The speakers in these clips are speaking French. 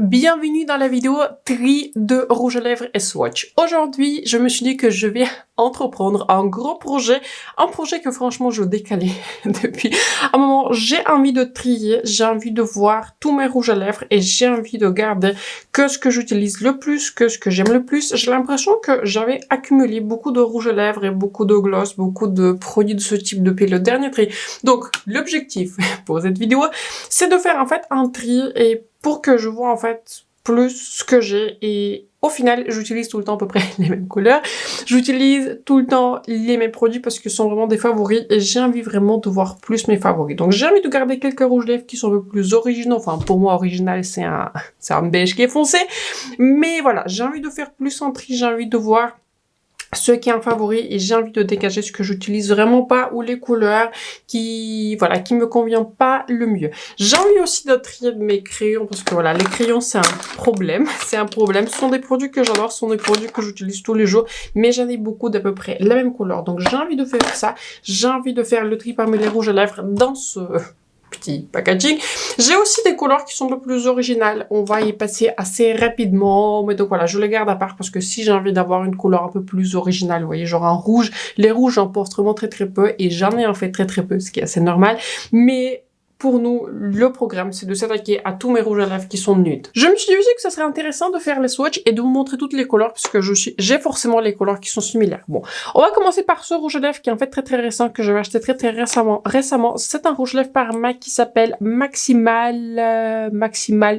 Bienvenue dans la vidéo tri de rouge à lèvres et swatch. Aujourd'hui, je me suis dit que je vais entreprendre un gros projet, un projet que franchement je décalais depuis un moment. J'ai envie de trier, j'ai envie de voir tous mes rouges à lèvres et j'ai envie de garder que ce que j'utilise le plus, que ce que j'aime le plus. J'ai l'impression que j'avais accumulé beaucoup de rouge à lèvres et beaucoup de gloss, beaucoup de produits de ce type depuis le dernier tri. Donc, l'objectif pour cette vidéo, c'est de faire en fait un tri et pour que je vois en fait plus ce que j'ai et au final j'utilise tout le temps à peu près les mêmes couleurs, j'utilise tout le temps les mêmes produits parce que ce sont vraiment des favoris et j'ai envie vraiment de voir plus mes favoris. Donc j'ai envie de garder quelques rouges lèvres qui sont un peu plus originaux, enfin pour moi original c'est un beige qui est foncé, mais voilà, j'ai envie de faire plus en tri, j'ai envie de voir ce qui est un favori et j'ai envie de dégager ce que j'utilise vraiment pas ou les couleurs qui me convient pas le mieux. J'ai envie aussi de trier mes crayons parce que voilà, les crayons c'est un problème, c'est un problème. Ce sont des produits que j'adore, ce sont des produits que j'utilise tous les jours, mais j'en ai beaucoup d'à peu près la même couleur. Donc j'ai envie de faire ça, j'ai envie de faire le tri parmi les rouges à lèvres dans ce petit packaging. J'ai aussi des couleurs qui sont un peu plus originales. On va y passer assez rapidement. Mais donc voilà, je les garde à part parce que si j'ai envie d'avoir une couleur un peu plus originale, vous voyez, genre un rouge. Les rouges, j'en porte vraiment très peu et j'en ai en fait très peu, ce qui est assez normal. Mais pour nous, le programme, c'est de s'attaquer à tous mes rouges à lèvres qui sont nudes. Je me suis dit aussi que ça serait intéressant de faire les swatchs et de vous montrer toutes les couleurs parce que j'ai forcément les couleurs qui sont similaires. Bon, on va commencer par ce rouge à lèvres qui est en fait très récent, que j'avais acheté très récemment. C'est un rouge à lèvres par MAC qui s'appelle Maximal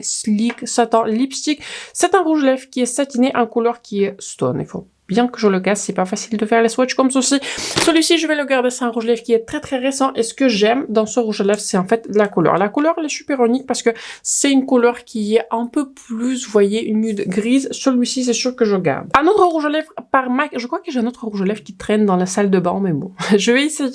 Sleek Satin Lipstick. C'est un rouge à lèvres qui est satiné en couleur qui est stone. Il faut bien que je le casse, c'est pas facile de faire les swatchs comme ceci. Celui-ci, je vais le garder, c'est un rouge à lèvres qui est très récent. Et ce que j'aime dans ce rouge à lèvres, c'est en fait la couleur. La couleur, elle est super unique parce que c'est une couleur qui est un peu plus, vous voyez, une nude grise. Celui-ci, c'est sûr que je garde. Un autre rouge à lèvres par MAC. Je crois que j'ai un autre rouge à lèvres qui traîne dans la salle de bain, mais bon. J'avais essayé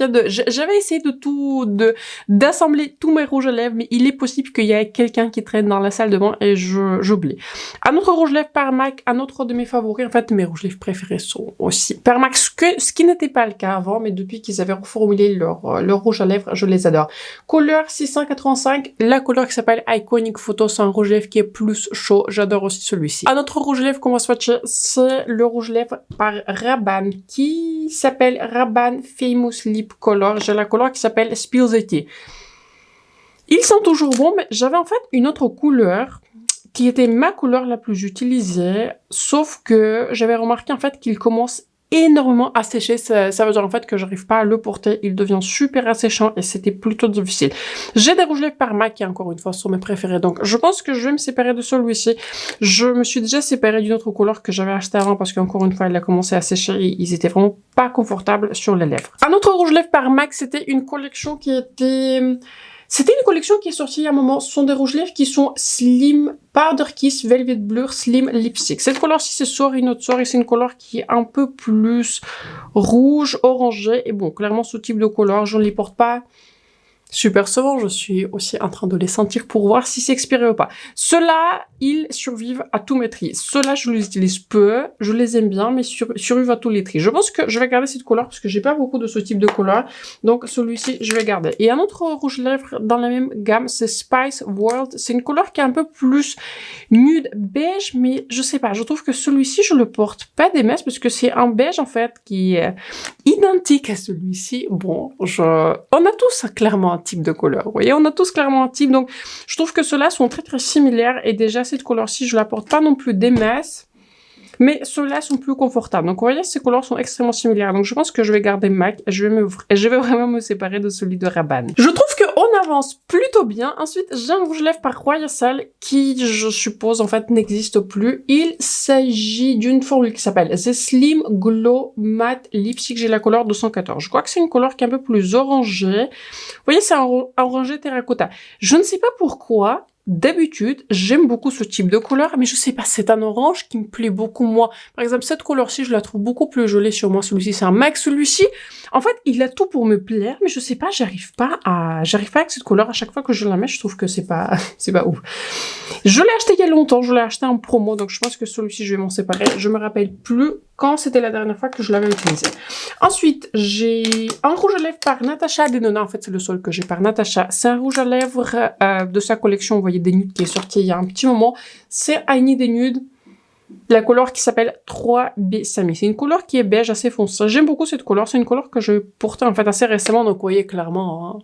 d'assembler tous mes rouges à lèvres, mais il est possible qu'il y ait quelqu'un qui traîne dans la salle de bain et j'oublie. Un autre rouge à lèvres par MAC, un autre de mes favoris. En fait, mes rouges à lèvres préférés sont aussi par MAC, ce qui n'était pas le cas avant, mais depuis qu'ils avaient reformulé leur rouge à lèvres, je les adore. Couleur 685, la couleur qui s'appelle Iconic Photo, c'est un rouge à lèvres qui est plus chaud, j'adore aussi celui-ci. Un autre rouge à lèvres qu'on va swatcher, c'est le rouge à lèvres par Rabanne, qui s'appelle Rabanne Famous Lip Color, j'ai la couleur qui s'appelle Spilzetti. Ils sont toujours bons, mais j'avais en fait une autre couleur qui était ma couleur la plus utilisée, sauf que j'avais remarqué en fait qu'il commence énormément à sécher, ça veut dire en fait que j'arrive pas à le porter, il devient super asséchant et c'était plutôt difficile. J'ai des rouges à lèvres par MAC qui encore une fois sont mes préférés, donc je pense que je vais me séparer de celui-ci. Je me suis déjà séparée d'une autre couleur que j'avais acheté avant parce qu'encore une fois elle a commencé à sécher et ils étaient vraiment pas confortables sur les lèvres. Un autre rouge à lèvres par MAC, c'était une collection qui était... C'était une collection qui est sortie il y a un moment. Ce sont des rouges lèvres qui sont Slim Powder Kiss Velvet Blur Slim Lipstick. Cette couleur-ci, c'est Sorry Not Sorry. C'est une couleur qui est un peu plus rouge, orangé. Et bon, clairement, ce type de couleur, je ne les porte pas super souvent, je suis aussi en train de les sentir pour voir si c'est expiré ou pas. Ceux-là, ils survivent à tous mes tris. Ceux-là, je les utilise peu, je les aime bien, mais survivent à tous les tris. Je pense que je vais garder cette couleur parce que j'ai pas beaucoup de ce type de couleur. Donc celui-ci, je vais garder. Et un autre rouge à lèvres dans la même gamme, c'est Spice World. C'est une couleur qui est un peu plus nude beige, mais je sais pas, je trouve que celui-ci, je le porte pas des masses parce que c'est un beige en fait qui est identique à celui-ci. Bon, on a tous clairement un type de couleur, vous voyez, on a tous clairement un type, donc je trouve que ceux-là sont très similaires et déjà cette couleur-ci, je la porte pas non plus des masses, mais ceux-là sont plus confortables. Donc vous voyez, ces couleurs sont extrêmement similaires, donc je pense que je vais garder MAC et je vais vraiment me séparer de celui de Rabanne. Je trouve qu'on avance plutôt bien. Ensuite, j'ai un rouge à lèvres par Royal qui, je suppose, en fait, n'existe plus. Il s'agit d'une formule qui s'appelle The Slim Glow Matte Lipstick. J'ai la couleur 214. Je crois que c'est une couleur qui est un peu plus orangée. Vous voyez, c'est un orangé terracotta. Je ne sais pas pourquoi. D'habitude, j'aime beaucoup ce type de couleur, mais je sais pas, c'est un orange qui me plaît beaucoup moins. Par exemple, cette couleur-ci, je la trouve beaucoup plus jolie sur moi. Celui-ci, c'est un MAC. Celui-ci, en fait, il a tout pour me plaire, mais je sais pas, j'arrive pas avec cette couleur. À chaque fois que je la mets, je trouve que c'est pas ouf. Je l'ai acheté il y a longtemps, je l'ai acheté en promo, donc je pense que celui-ci, je vais m'en séparer. Je me rappelle plus quand c'était la dernière fois que je l'avais utilisé. Ensuite, j'ai un rouge à lèvres par Natasha Denona. En fait, c'est le seul que j'ai par Natasha. C'est un rouge à lèvres de sa collection, vous voyez, des nudes qui est sorti il y a un petit moment. C'est I Need a Nude. La couleur qui s'appelle 3B Sami. C'est une couleur qui est beige, assez foncée. J'aime beaucoup cette couleur. C'est une couleur que je portais en fait assez récemment. Donc, vous voyez clairement, hein,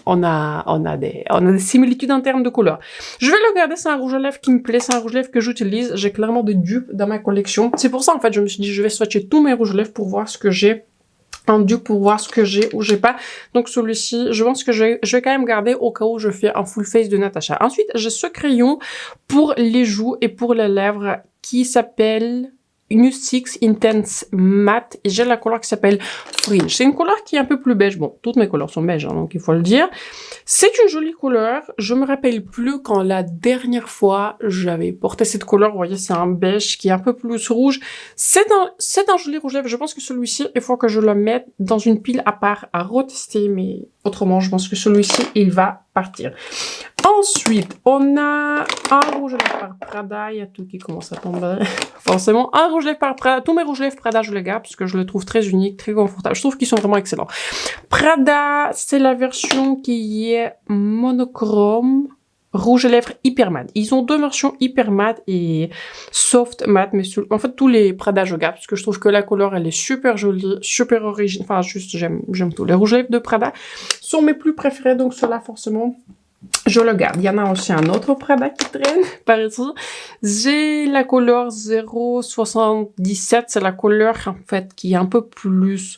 on a des similitudes en termes de couleurs. Je vais le garder. C'est un rouge à lèvres qui me plaît. C'est un rouge à lèvres que j'utilise. J'ai clairement des dupes dans ma collection. C'est pour ça, en fait, je me suis dit, je vais swatcher tous mes rouges à lèvres pour voir ce que j'ai. En dupe pour voir ce que j'ai ou j'ai pas. Donc celui-ci, je pense que je vais quand même garder au cas où je fais un full face de Natasha. Ensuite, j'ai ce crayon pour les joues et pour les lèvres qui s'appelle New 6 Intense Matte. Et j'ai la couleur qui s'appelle Fringe. C'est une couleur qui est un peu plus beige. Bon, toutes mes couleurs sont beiges, hein, donc il faut le dire. C'est une jolie couleur. Je me rappelle plus quand la dernière fois j'avais porté cette couleur. Vous voyez, c'est un beige qui est un peu plus rouge. C'est un joli rouge lèvres. Je pense que celui-ci, il faut que je le mette dans une pile à part à retester. Mais autrement, je pense que celui-ci, il va partir. Ensuite, on a un rouge à lèvres par Prada. Il y a tout qui commence à tomber. Forcément, un rouge à lèvres par Prada. Tous mes rouges à lèvres Prada, je les garde parce que je les trouve très uniques, très confortables. Je trouve qu'ils sont vraiment excellents. Prada, c'est la version qui est monochrome. Rouge à lèvres hyper mat. Ils ont deux versions hyper mat et soft mat, mais en fait tous les Prada je garde parce que je trouve que la couleur elle est super jolie, super originale. Enfin juste j'aime tout. Les rouges à lèvres de Prada sont mes plus préférés, donc cela forcément je le garde. Il y en a aussi un autre Prada qui traîne par ici. J'ai la couleur 077, c'est la couleur en fait qui est un peu plus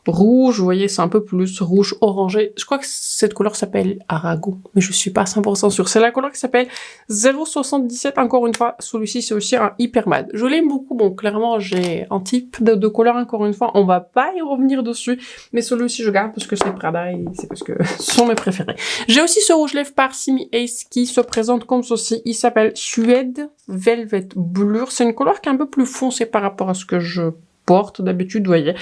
rouge, vous voyez, c'est un peu plus rouge orangé. Je crois que cette couleur s'appelle Arago, mais je suis pas 100% sûre. C'est la couleur qui s'appelle 077. Encore une fois, celui-ci, c'est aussi un hyper mat. Je l'aime beaucoup. Bon, clairement, j'ai un type de couleur, encore une fois. On va pas y revenir dessus, mais celui-ci, je garde parce que c'est Prada et c'est parce que ce sont mes préférés. J'ai aussi ce rouge lèvres par Simi Ace qui se présente comme ceci. Il s'appelle Suède Velvet Blur. C'est une couleur qui est un peu plus foncée par rapport à ce que je porte d'habitude, vous voyez.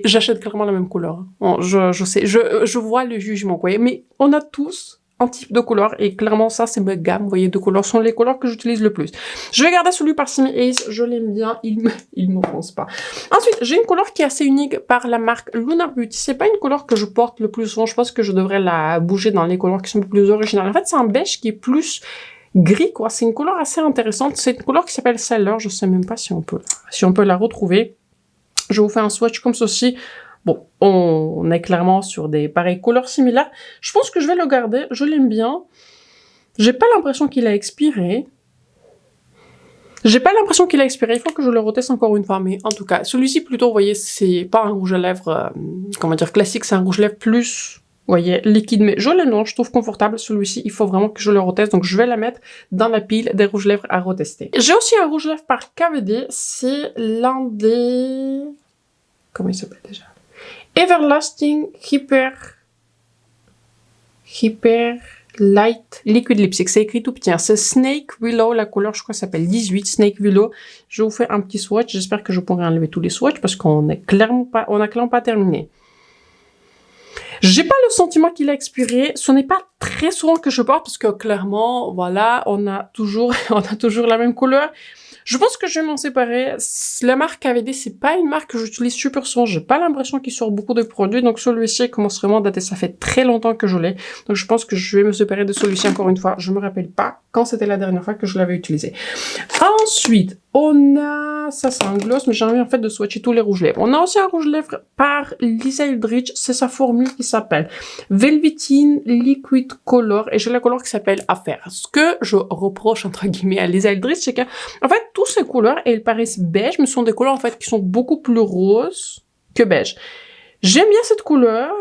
J'achète clairement la même couleur. Bon, je sais, je vois le jugement, vous voyez. Mais on a tous un type de couleur et clairement ça, c'est ma gamme, vous voyez, de couleurs sont les couleurs que j'utilise le plus. Je vais garder celui par Simi Ace, je l'aime bien, il m'offense pas. Ensuite, j'ai une couleur qui est assez unique par la marque Lunar Beauty. C'est pas une couleur que je porte le plus souvent, je pense que je devrais la bouger dans les couleurs qui sont plus originales. En fait, c'est un beige qui est plus gris, quoi. C'est une couleur assez intéressante. C'est une couleur qui s'appelle Sailor. Je sais même pas si on peut la retrouver. Je vous fais un swatch comme ceci. Bon, on est clairement sur des pareilles couleurs similaires. Je pense que je vais le garder. Je l'aime bien. J'ai pas l'impression qu'il a expiré. Il faut que je le reteste encore une fois. Mais en tout cas, celui-ci plutôt, vous voyez, c'est pas un rouge à lèvres, comment dire, classique. C'est un rouge à lèvres plus, vous voyez, liquide, mais je l'aime, je trouve confortable. Celui-ci, il faut vraiment que je le reteste, donc je vais la mettre dans la pile des rouges lèvres à retester. J'ai aussi un rouge lèvres par KVD, c'est l'un des... Comment il s'appelle déjà? Everlasting Hyper Light Liquid Lipstick. C'est écrit tout petit, hein. C'est Snake Willow, la couleur, je crois, s'appelle 18, Snake Willow. Je vous fais un petit swatch, j'espère que je pourrai enlever tous les swatchs, parce qu'on a clairement pas terminé. J'ai pas le sentiment qu'il a expiré. Ce n'est pas très souvent que je porte parce que clairement, voilà, on a toujours la même couleur. Je pense que je vais m'en séparer. La marque KVD, c'est pas une marque que j'utilise super souvent. J'ai pas l'impression qu'il sort beaucoup de produits. Donc celui-ci commence vraiment à dater. Ça fait très longtemps que je l'ai. Donc je pense que je vais me séparer de celui-ci encore une fois. Je me rappelle pas quand c'était la dernière fois que je l'avais utilisé. Ensuite, on a... Ça, c'est un gloss, mais j'ai envie en fait de swatcher tous les rouges lèvres. On a aussi un rouge lèvres par Lisa Eldridge. C'est sa formule qui s'appelle Velveteen Liquid Color. Et j'ai la couleur qui s'appelle Affaire. Ce que je reproche, entre guillemets, à Lisa Eldridge, c'est que, en fait, toutes ces couleurs, elles paraissent beige, mais ce sont des couleurs, en fait, qui sont beaucoup plus roses que beige. J'aime bien cette couleur.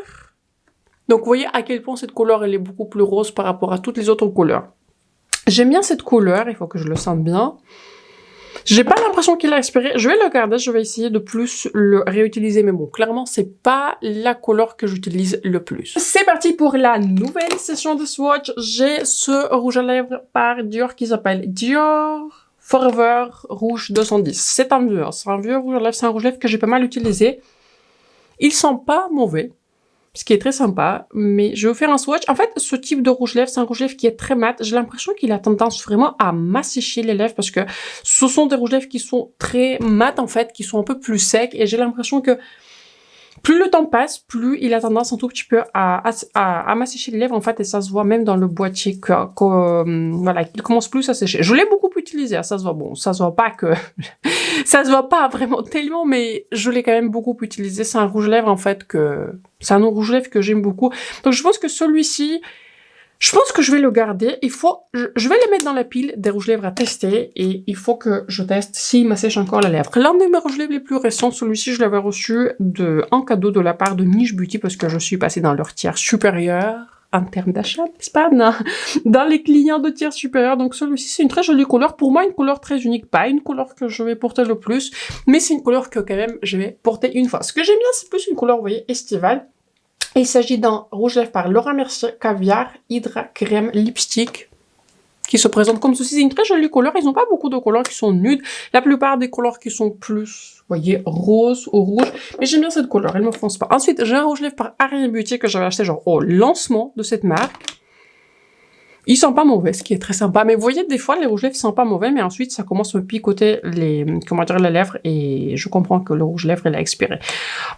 Donc, vous voyez à quel point cette couleur, elle est beaucoup plus rose par rapport à toutes les autres couleurs. J'aime bien cette couleur. Il faut que je le sente bien. J'ai pas l'impression qu'il a expiré. Je vais le garder, je vais essayer de plus le réutiliser. Mais bon, clairement, c'est pas la couleur que j'utilise le plus. C'est parti pour la nouvelle session de swatch. J'ai ce rouge à lèvres par Dior qui s'appelle Dior Forever Rouge 210. C'est un vieux rouge à lèvres. C'est un rouge à lèvres que j'ai pas mal utilisé. Ils sont pas mauvais. ce qui est très sympa, mais je vais vous faire un swatch. En fait, ce type de rouge-lèvres, c'est un rouge-lèvres qui est très mat. J'ai l'impression qu'il a tendance vraiment à m'assécher les lèvres parce que ce sont des rouge-lèvres qui sont très mat, en fait, qui sont un peu plus secs, et j'ai l'impression que plus le temps passe, plus il a tendance un tout petit peu à m'assécher les lèvres, en fait, et ça se voit même dans le boîtier voilà, qu'il commence plus à sécher. Je l'ai beaucoup utilisé, ça se voit, bon, ça se voit pas que, ça se voit pas vraiment tellement, mais je l'ai quand même beaucoup utilisé. C'est un rouge-lèvres, en fait, c'est un rouge-lèvres que j'aime beaucoup. Donc, je pense que celui-ci, je pense que je vais le garder. Je vais les mettre dans la pile des rouges-lèvres à tester, et il faut que je teste s'il m'assèche encore la lèvre. L'un de mes rouges-lèvres les plus récents, celui-ci, je l'avais reçu en cadeau de la part de Niche Beauty parce que je suis passée dans leur tiers supérieur en termes d'achat, n'est-ce pas? Dans les clients de tiers supérieur. Donc celui-ci, c'est une très jolie couleur. Pour moi, une couleur très unique. Pas une couleur que je vais porter le plus, mais c'est une couleur que quand même je vais porter une fois. Ce que j'aime bien, c'est plus une couleur, vous voyez, estivale. Et il s'agit d'un rouge-lèvres par Laura Mercier Caviar Hydra Crème Lipstick qui se présente comme ceci. C'est une très jolie couleur. Ils n'ont pas beaucoup de couleurs qui sont nudes. La plupart des couleurs qui sont plus, vous voyez, rose ou rouge. Mais j'aime bien cette couleur. Elle ne me fonce pas. Ensuite, j'ai un rouge-lèvres par Ariane Beauty que j'avais acheté genre au lancement de cette marque. Ils sont pas mauvais, ce qui est très sympa. Mais vous voyez, des fois, les rouges-lèvres sont pas mauvais, mais ensuite, ça commence à me picoter les lèvres, et je comprends que le rouge-lèvres, il a expiré.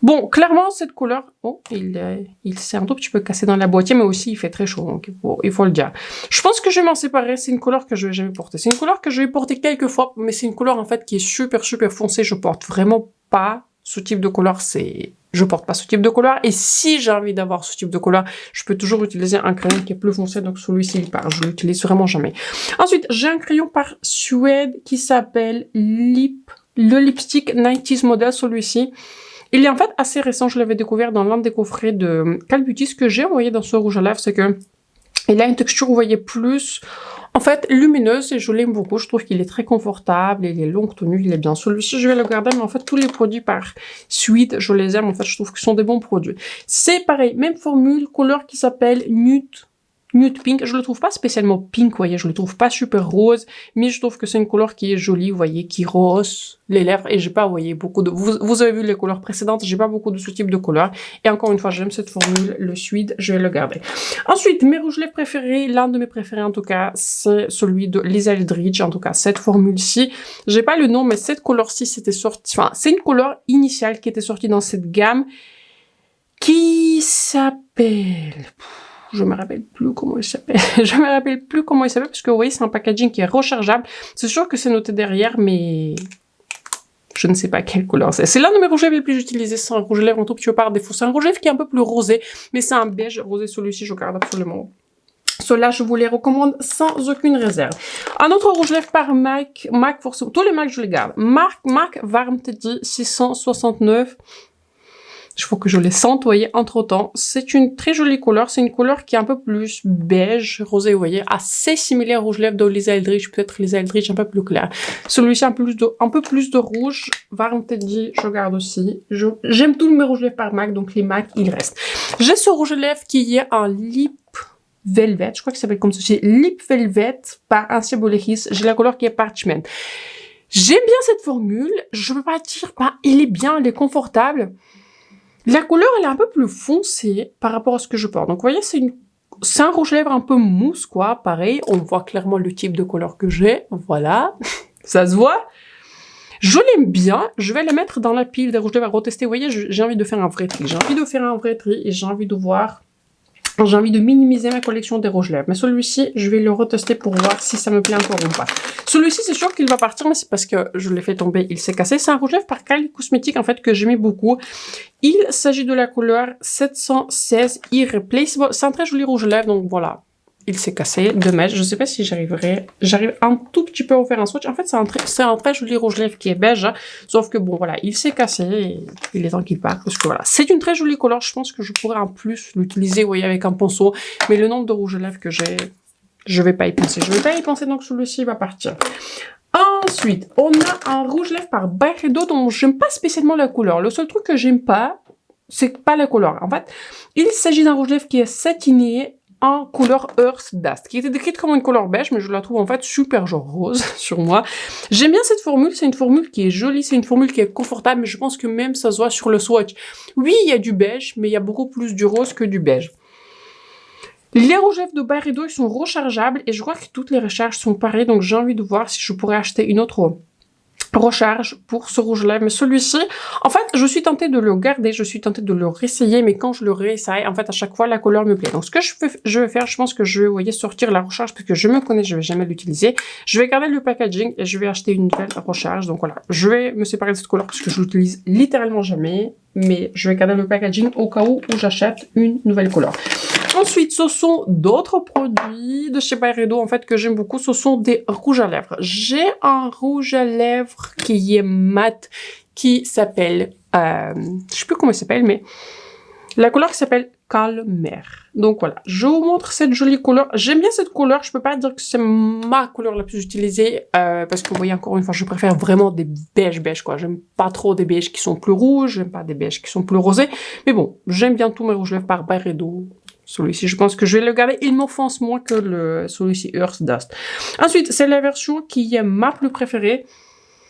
Bon, clairement, cette couleur, oh, il s'est un tout petit peu cassé dans la boîtier, mais aussi, il fait très chaud, donc il faut le dire. Je pense que je vais m'en séparer. C'est une couleur que je vais jamais porter. C'est une couleur que je vais porter quelques fois, mais c'est une couleur, en fait, qui est super, super foncée. Je porte vraiment pas ce type de couleur, je porte pas ce type de couleur, et si j'ai envie d'avoir ce type de couleur, je peux toujours utiliser un crayon qui est plus foncé, donc celui-ci, je l'utilise vraiment jamais. Ensuite, j'ai un crayon par Suède qui s'appelle le lipstick 90s model, celui-ci. Il est en fait assez récent, je l'avais découvert dans l'un des coffrets de Cal Beauty. Ce que j'ai envoyé dans ce rouge à lèvres, c'est que il a une texture, vous voyez, plus, en fait, lumineuse, et je l'aime beaucoup. Je trouve qu'il est très confortable, il est longue tenue, il est bien. Celui-ci, je vais le garder, mais en fait, tous les produits par Suite, je les aime. En fait, je trouve que ce sont des bons produits. C'est pareil, même formule, couleur qui s'appelle Nude Pink. Je le trouve pas spécialement pink, vous voyez, je le trouve pas super rose, mais je trouve que c'est une couleur qui est jolie, vous voyez, qui rose les lèvres, et j'ai pas, vous voyez, beaucoup de... Vous avez vu les couleurs précédentes, j'ai pas beaucoup de ce type de couleur, et encore une fois, j'aime cette formule, le Suede, je vais le garder. Ensuite, mes rouges-lèvres préférés, l'un de mes préférés en tout cas, c'est celui de Lisa Eldridge, en tout cas, cette formule-ci. J'ai pas le nom, mais cette couleur-ci, c'était sorti, enfin, c'est une couleur initiale qui était sortie dans cette gamme, qui s'appelle... Je me rappelle plus comment il s'appelle. Je me rappelle plus comment il s'appelle parce que vous voyez, c'est un packaging qui est rechargeable. C'est sûr que c'est noté derrière, mais je ne sais pas quelle couleur c'est. C'est l'un de mes rouges lèvres les plus utilisés. C'est un rouge lèvres un tout petit peu par défaut. C'est un rouge lèvres qui est un peu plus rosé, mais c'est un beige rosé. Celui-ci, je garde absolument. Ceux-là, je vous les recommande sans aucune réserve. Un autre rouge lèvres par MAC pour tous les MAC, je les garde. MAC Warm Teddy 669. Il faut que je les sente, vous voyez, entre temps. C'est une très jolie couleur. C'est une couleur qui est un peu plus beige, rosé, vous voyez, assez similaire au rouge lèvres de Lisa Eldridge, peut-être Lisa Eldridge un peu plus clair. Celui-ci un peu plus de rouge. Warm Teddy, je garde aussi. J'aime tous mes rouges lèvres par MAC, donc les MAC, il reste. J'ai ce rouge lèvres qui est un Lip Velvet, je crois qu'il s'appelle comme ceci, Lip Velvet par Ancia Boleris. J'ai la couleur qui est Parchment. J'aime bien cette formule. Je peux pas dire, elle est bien, elle est confortable. La couleur, elle est un peu plus foncée par rapport à ce que je porte. Donc, vous voyez, c'est un rouge lèvres un peu mousse, quoi. Pareil, on voit clairement le type de couleur que j'ai. Voilà, ça se voit. Je l'aime bien. Je vais la mettre dans la pile des rouges lèvres à retester. Vous voyez, j'ai envie de faire un vrai tri. J'ai envie de faire un vrai tri et j'ai envie de voir... J'ai envie de minimiser ma collection des rouges lèvres. Mais celui-ci, je vais le retester pour voir si ça me plaît encore ou pas. Celui-ci, c'est sûr qu'il va partir, mais c'est parce que je l'ai fait tomber, il s'est cassé. C'est un rouge lèvres par Kylie Cosmetics, en fait, que j'aimais beaucoup. Il s'agit de la couleur 716 Irreplaceable. C'est un très joli rouge lèvres, donc voilà. Il s'est cassé, dommage. Je sais pas si j'arrive un tout petit peu à faire un swatch. En fait, c'est un très joli rouge lèvres qui est beige, hein. Sauf que bon, voilà, il s'est cassé et il est temps qu'il parte. Parce que voilà, c'est une très jolie couleur. Je pense que je pourrais en plus l'utiliser, vous voyez, avec un pinceau. Mais le nombre de rouges lèvres que j'ai, je vais pas y penser. Je vais pas y penser, donc celui-ci va partir. Ensuite, on a un rouge lèvres par Byredo dont j'aime pas spécialement la couleur. Le seul truc que j'aime pas, c'est pas la couleur. En fait, il s'agit d'un rouge lèvres qui est satiné, en couleur Earth Dust, qui était décrite comme une couleur beige, mais je la trouve en fait super genre rose sur moi. J'aime bien cette formule, c'est une formule qui est jolie, c'est une formule qui est confortable, mais je pense que même ça se voit sur le swatch. Oui, il y a du beige, mais il y a beaucoup plus du rose que du beige. Les rouges lèvres de Byredo, ils sont rechargeables, et je crois que toutes les recharges sont pareilles, donc j'ai envie de voir si je pourrais acheter une autre recharge pour ce rouge lèvres. Mais celui-ci, en fait, je suis tentée de le garder, je suis tentée de le réessayer, mais quand je le réessaye, en fait, à chaque fois, la couleur me plaît. Donc, ce que je vais faire, je pense que je vais, vous voyez, sortir la recharge, parce que je me connais, je vais jamais l'utiliser. Je vais garder le packaging et je vais acheter une nouvelle recharge. Donc, voilà. Je vais me séparer de cette couleur parce que je l'utilise littéralement jamais, mais je vais garder le packaging au cas où j'achète une nouvelle couleur. Ensuite, ce sont d'autres produits de chez Byredo, en fait, que j'aime beaucoup. Ce sont des rouges à lèvres. J'ai un rouge à lèvres qui est mat, qui s'appelle, je sais plus comment il s'appelle, mais la couleur qui s'appelle Calmer. Donc voilà, je vous montre cette jolie couleur. J'aime bien cette couleur, je peux pas dire que c'est ma couleur la plus utilisée, parce que vous voyez, encore une fois, je préfère vraiment des beiges, quoi. J'aime pas trop des beiges qui sont plus rouges, j'aime pas des beiges qui sont plus rosés. Mais bon, j'aime bien tous mes rouges lèvres par Byredo. Celui-ci, je pense que je vais le garder. Il m'offense moins que celui-ci Earth Dust. Ensuite, c'est la version qui est ma plus préférée.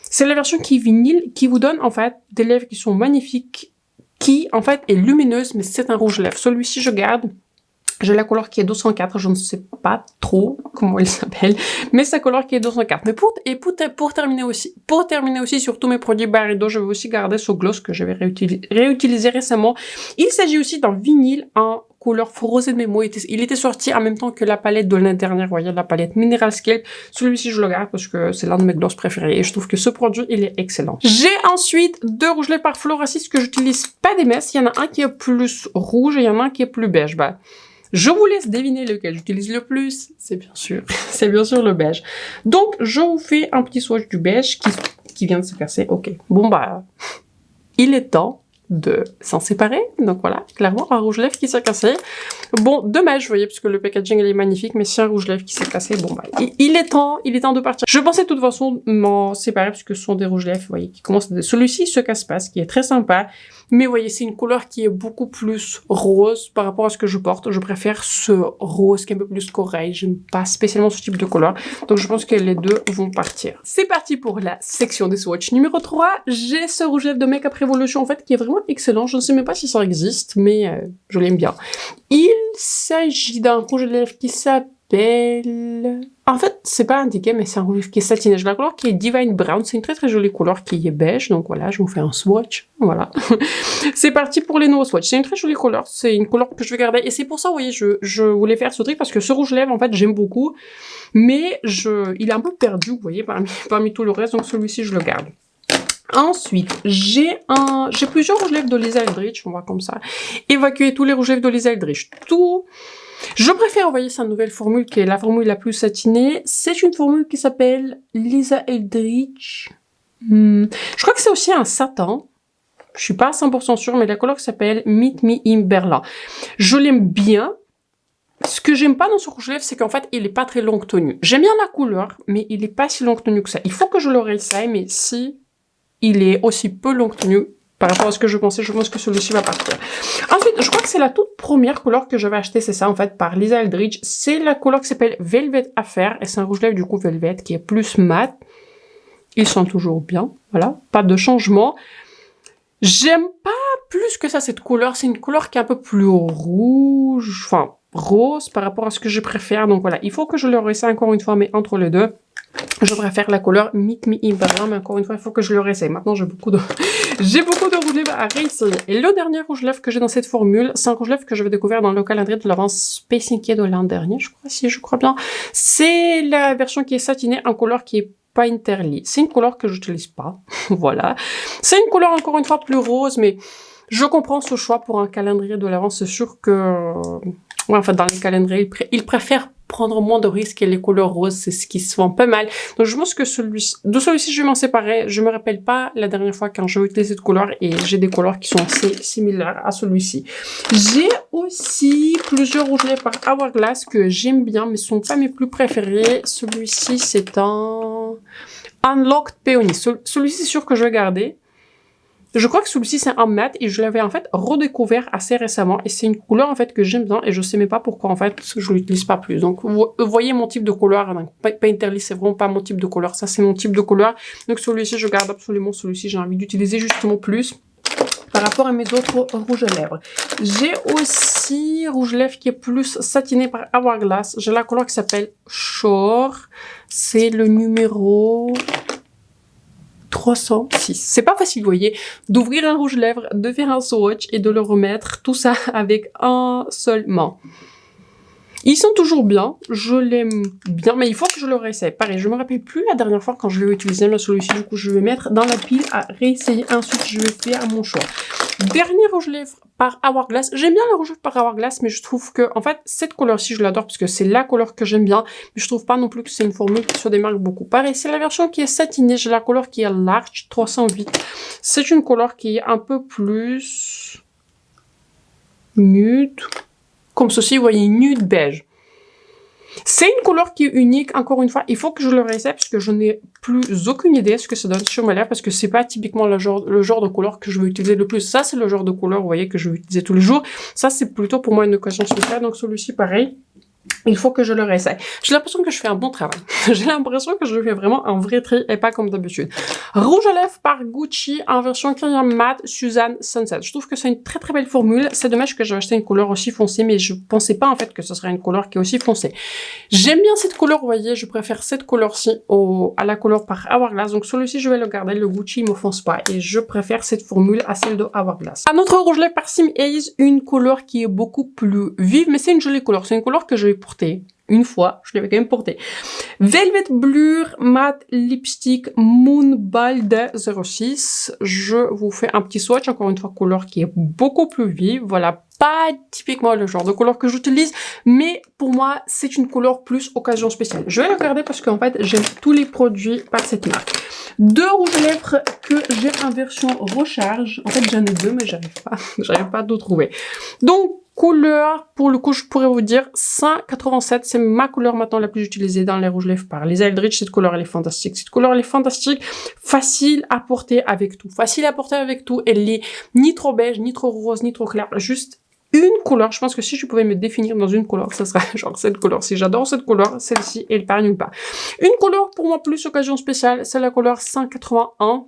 C'est la version qui est vinyle, qui vous donne, en fait, des lèvres qui sont magnifiques, qui, en fait, est lumineuse, mais c'est un rouge lèvres. Celui-ci, je garde. J'ai la couleur qui est 204, je ne sais pas trop comment il s'appelle, mais sa couleur qui est 204. Mais pour terminer aussi sur tous mes produits Byredo, je vais aussi garder ce gloss que je vais réutiliser récemment. Il s'agit aussi d'un vinyle en couleur rosée de mémo. Il était sorti en même temps que la palette de l'année dernière, vous voyez, la palette Mineral Scale. Celui-ci, je le garde parce que c'est l'un de mes gloss préférés et je trouve que ce produit, il est excellent. J'ai ensuite deux rouges lèvres par Floracis que j'utilise pas des masses. Il y en a un qui est plus rouge et il y en a un qui est plus beige. Bah, je vous laisse deviner lequel j'utilise le plus. C'est bien sûr le beige. Donc, je vous fais un petit swatch du beige qui vient de se casser. Ok. Bon, bah, il est temps de s'en séparer. Donc voilà, clairement, un rouge lèvres qui s'est cassé. Bon, dommage, vous voyez, parce que le packaging, il est magnifique, mais c'est un rouge lèvres qui s'est cassé. Bon, bah, il est temps de partir. Je pensais de toute façon m'en séparer, parce que ce sont des rouges lèvres, vous voyez, qui commencent à... Celui-ci se casse pas, ce qui est très sympa. Mais vous voyez, c'est une couleur qui est beaucoup plus rose par rapport à ce que je porte. Je préfère ce rose qui est un peu plus corail. J'aime pas spécialement ce type de couleur. Donc, je pense que les deux vont partir. C'est parti pour la section des swatchs numéro 3. J'ai ce rouge lèvres de Make Up Revolution, en fait, qui est vraiment excellent. Je ne sais même pas si ça existe, mais je l'aime bien. Il s'agit d'un rouge lèvres qui s'appelle... En fait, c'est pas indiqué, mais c'est un rouge lèvres qui est satiné. J'ai la couleur qui est Divine Brown. C'est une très très jolie couleur qui est beige. Donc voilà, je vous fais un swatch. Voilà. C'est parti pour les nouveaux swatchs. C'est une très jolie couleur. C'est une couleur que je vais garder. Et c'est pour ça, vous voyez, je voulais faire ce truc parce que ce rouge lèvres, en fait, j'aime beaucoup. Mais il est un peu perdu, vous voyez, parmi tout le reste. Donc celui-ci, je le garde. Ensuite, j'ai plusieurs rouges lèvres de Lisa Eldridge, on va comme ça. Évacuer tous les rouges lèvres de Lisa Eldridge. Je préfère envoyer sa nouvelle formule, qui est la formule la plus satinée. C'est une formule qui s'appelle Lisa Eldridge. Je crois que c'est aussi un satin. Je suis pas à 100% sûre, mais la couleur s'appelle Meet Me in Berlin. Je l'aime bien. Ce que j'aime pas dans ce rouge lèvres, c'est qu'en fait, il est pas très longue tenue. J'aime bien la couleur, mais il est pas si longue tenue que ça. Il faut que je le réessaye, mais si il est aussi peu longue tenue par rapport à ce que je pensais, je pense que celui-ci va partir. Ensuite, je crois que c'est la toute première couleur que j'avais achetée, c'est ça en fait, par Lisa Eldridge. C'est la couleur qui s'appelle Velvet Affair, et c'est un rouge lèvres du coup Velvet qui est plus mat. Ils sont toujours bien, voilà, pas de changement. J'aime pas plus que ça cette couleur, c'est une couleur qui est un peu plus rouge, enfin rose par rapport à ce que je préfère. Donc voilà, il faut que je le réessaye encore une fois, mais entre les deux, je préfère la couleur Meet Me in Berlin, mais encore une fois, il faut que je le réessaye. Maintenant, j'ai beaucoup de rouge lèvres à réessayer. Et le dernier rouge lèvres que j'ai dans cette formule, c'est un rouge lèvres que j'avais découvert dans le calendrier de l'avance Space Inky de l'an dernier, je crois, si je crois bien. C'est la version qui est satinée en couleur qui est Painterly. C'est une couleur que j'utilise pas. Voilà. C'est une couleur encore une fois plus rose, mais je comprends ce choix pour un calendrier de l'avance. C'est sûr que, ouais, enfin, dans les calendriers, ils préfèrent prendre moins de risques et les couleurs roses, c'est ce qui se vend pas mal. Donc, je pense que celui-ci, je vais m'en séparer. Je me rappelle pas la dernière fois quand j'ai utilisé cette couleur et j'ai des couleurs qui sont assez similaires à celui-ci. J'ai aussi plusieurs rouges lèvres par Hourglass que j'aime bien, mais ce sont pas mes plus préférés. Celui-ci, c'est un Unlocked Peony. Celui-ci, c'est sûr que je vais garder. Je crois que celui-ci c'est un mat et je l'avais en fait redécouvert assez récemment et c'est une couleur en fait que j'aime bien et je sais même pas pourquoi en fait je l'utilise pas plus. Donc vous voyez mon type de couleur, Painterly c'est vraiment pas mon type de couleur, ça c'est mon type de couleur. Donc celui-ci je garde absolument celui-ci, j'ai envie d'utiliser justement plus par rapport à mes autres rouges à lèvres. J'ai aussi rouge à lèvres qui est plus satiné par Hourglass. J'ai la couleur qui s'appelle Shore, c'est le numéro 306. C'est pas facile, vous voyez, d'ouvrir un rouge à lèvres, de faire un swatch et de le remettre, tout ça avec un seul main. Ils sont toujours bien, je l'aime bien, mais il faut que je le réessaye. Pareil, je me rappelle plus la dernière fois quand je l'ai utilisé, mais celui-ci, du coup, je vais mettre dans la pile à réessayer. Ensuite, je vais faire mon choix. Dernier rouge à lèvres par Hourglass. J'aime bien le rouge par Hourglass, mais je trouve que, en fait, cette couleur-ci, je l'adore parce que c'est la couleur que j'aime bien, mais je trouve pas non plus que c'est une formule qui se démarque beaucoup. Pareil, c'est la version qui est satinée, j'ai la couleur qui est Large 308. C'est une couleur qui est un peu plus nude. Comme ceci, vous voyez, nude beige. C'est une couleur qui est unique, encore une fois, il faut que je le réessaye parce que je n'ai plus aucune idée de ce que ça donne sur mes lèvres parce que c'est pas typiquement le genre de couleur que je vais utiliser le plus. Ça, c'est le genre de couleur, vous voyez, que je vais utiliser tous les jours. Ça, c'est plutôt pour moi une occasion spéciale, donc celui-ci, pareil. Il faut que je le réessaye. J'ai l'impression que je fais un bon travail. J'ai l'impression que je fais vraiment un vrai tri et pas comme d'habitude. Rouge à lèvres par Gucci en version crème mat Suzanne Sunset. Je trouve que c'est une très très belle formule. C'est dommage que j'ai acheté une couleur aussi foncée, mais je pensais pas en fait que ce serait une couleur qui est aussi foncée. J'aime bien cette couleur, vous voyez, je préfère cette couleur-ci à la couleur par Hourglass. Donc celui-ci, je vais le garder. Le Gucci, il me fonce pas et je préfère cette formule à celle de Hourglass. Un autre rouge à lèvres par Sim Haze, une couleur qui est beaucoup plus vive, mais c'est une jolie couleur. C'est une couleur que je vais porter une fois, je l'avais quand même porté. Velvet Blur Matte Lipstick Moonbald 06. Je vous fais un petit swatch, encore une fois, couleur qui est beaucoup plus vive. Voilà, pas typiquement le genre de couleur que j'utilise, mais pour moi, c'est une couleur plus occasion spéciale. Je vais le garder parce qu'en fait, j'aime tous les produits par cette marque. Deux rouges à lèvres que j'ai en version recharge. En fait, j'en ai deux, mais j'arrive pas à tout trouver. Donc, couleur, pour le coup, je pourrais vous dire 187, c'est ma couleur maintenant la plus utilisée dans les rouges à lèvres par les Eldridge. Cette couleur, elle est fantastique. Cette couleur, elle est fantastique. Facile à porter avec tout. Facile à porter avec tout. Elle est ni trop beige, ni trop rose, ni trop claire. Juste une couleur. Je pense que si je pouvais me définir dans une couleur, ça serait genre cette couleur. Si j'adore cette couleur, celle-ci, elle part nulle part. Une couleur, pour moi, plus occasion spéciale, c'est la couleur 181.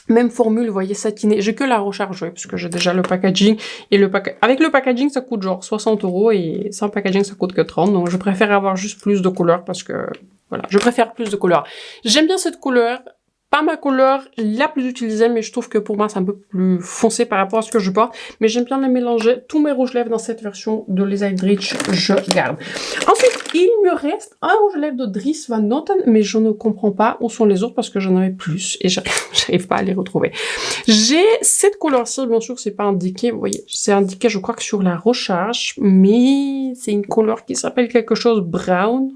Même formule, vous voyez, satinée. J'ai que la recharge, parce que j'ai déjà le packaging. Et avec le packaging, ça coûte genre 60 € et sans packaging, ça coûte que 30. Donc, je préfère avoir juste plus de couleurs parce que, voilà, je préfère plus de couleurs. J'aime bien cette couleur. Pas ma couleur la plus utilisée, mais je trouve que pour moi, c'est un peu plus foncé par rapport à ce que je porte. Mais j'aime bien les mélanger. Tous mes rouges lèvres dans cette version de les Eldridge, je garde. Ensuite, il me reste un rouge lèvres de Dries Van Noten, mais je ne comprends pas où sont les autres parce que j'en avais plus et j'arrive pas à les retrouver. J'ai cette couleur-ci, bien sûr, c'est pas indiqué, vous voyez, c'est indiqué, je crois que sur la recharge, mais c'est une couleur qui s'appelle quelque chose brown.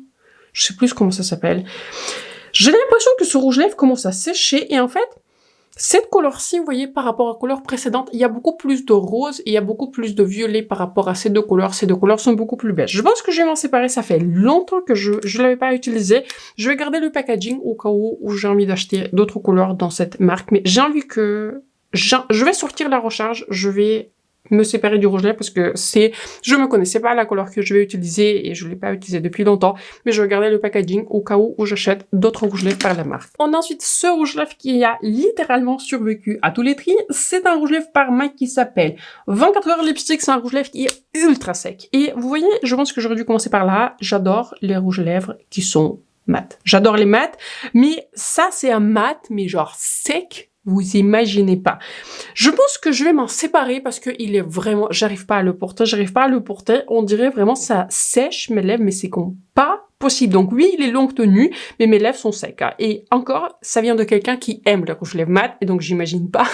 Je sais plus comment ça s'appelle. J'ai l'impression que ce rouge lèvres commence à sécher et en fait, cette couleur-ci, vous voyez, par rapport à la couleur précédente, il y a beaucoup plus de rose et il y a beaucoup plus de violet par rapport à ces deux couleurs. Ces deux couleurs sont beaucoup plus beiges. Je pense que je vais m'en séparer. Ça fait longtemps que je l'avais pas utilisé. Je vais garder le packaging au cas où j'ai envie d'acheter d'autres couleurs dans cette marque. Mais j'ai envie que... Je vais sortir la recharge. Je vais me séparer du rouge lèvres parce que je me connaissais pas la couleur que je vais utiliser et je l'ai pas utilisé depuis longtemps, mais je vais garder le packaging au cas où j'achète d'autres rouges lèvres par la marque. On a ensuite ce rouge lèvres qui a littéralement survécu à tous les tris. C'est un rouge lèvres par marque qui s'appelle 24 heures lipstick. C'est un rouge lèvres qui est ultra sec. Et vous voyez, je pense que j'aurais dû commencer par là. J'adore les rouges lèvres qui sont mat. J'adore les mat, mais ça c'est un mat, mais genre sec. Vous imaginez pas. Je pense que je vais m'en séparer parce que il est vraiment, j'arrive pas à le porter. On dirait vraiment ça sèche mes lèvres, mais c'est pas possible. Donc oui, il est longue tenue, mais mes lèvres sont secs. Hein. Et encore, ça vient de quelqu'un qui aime le rouge lèvres mat, et donc j'imagine pas.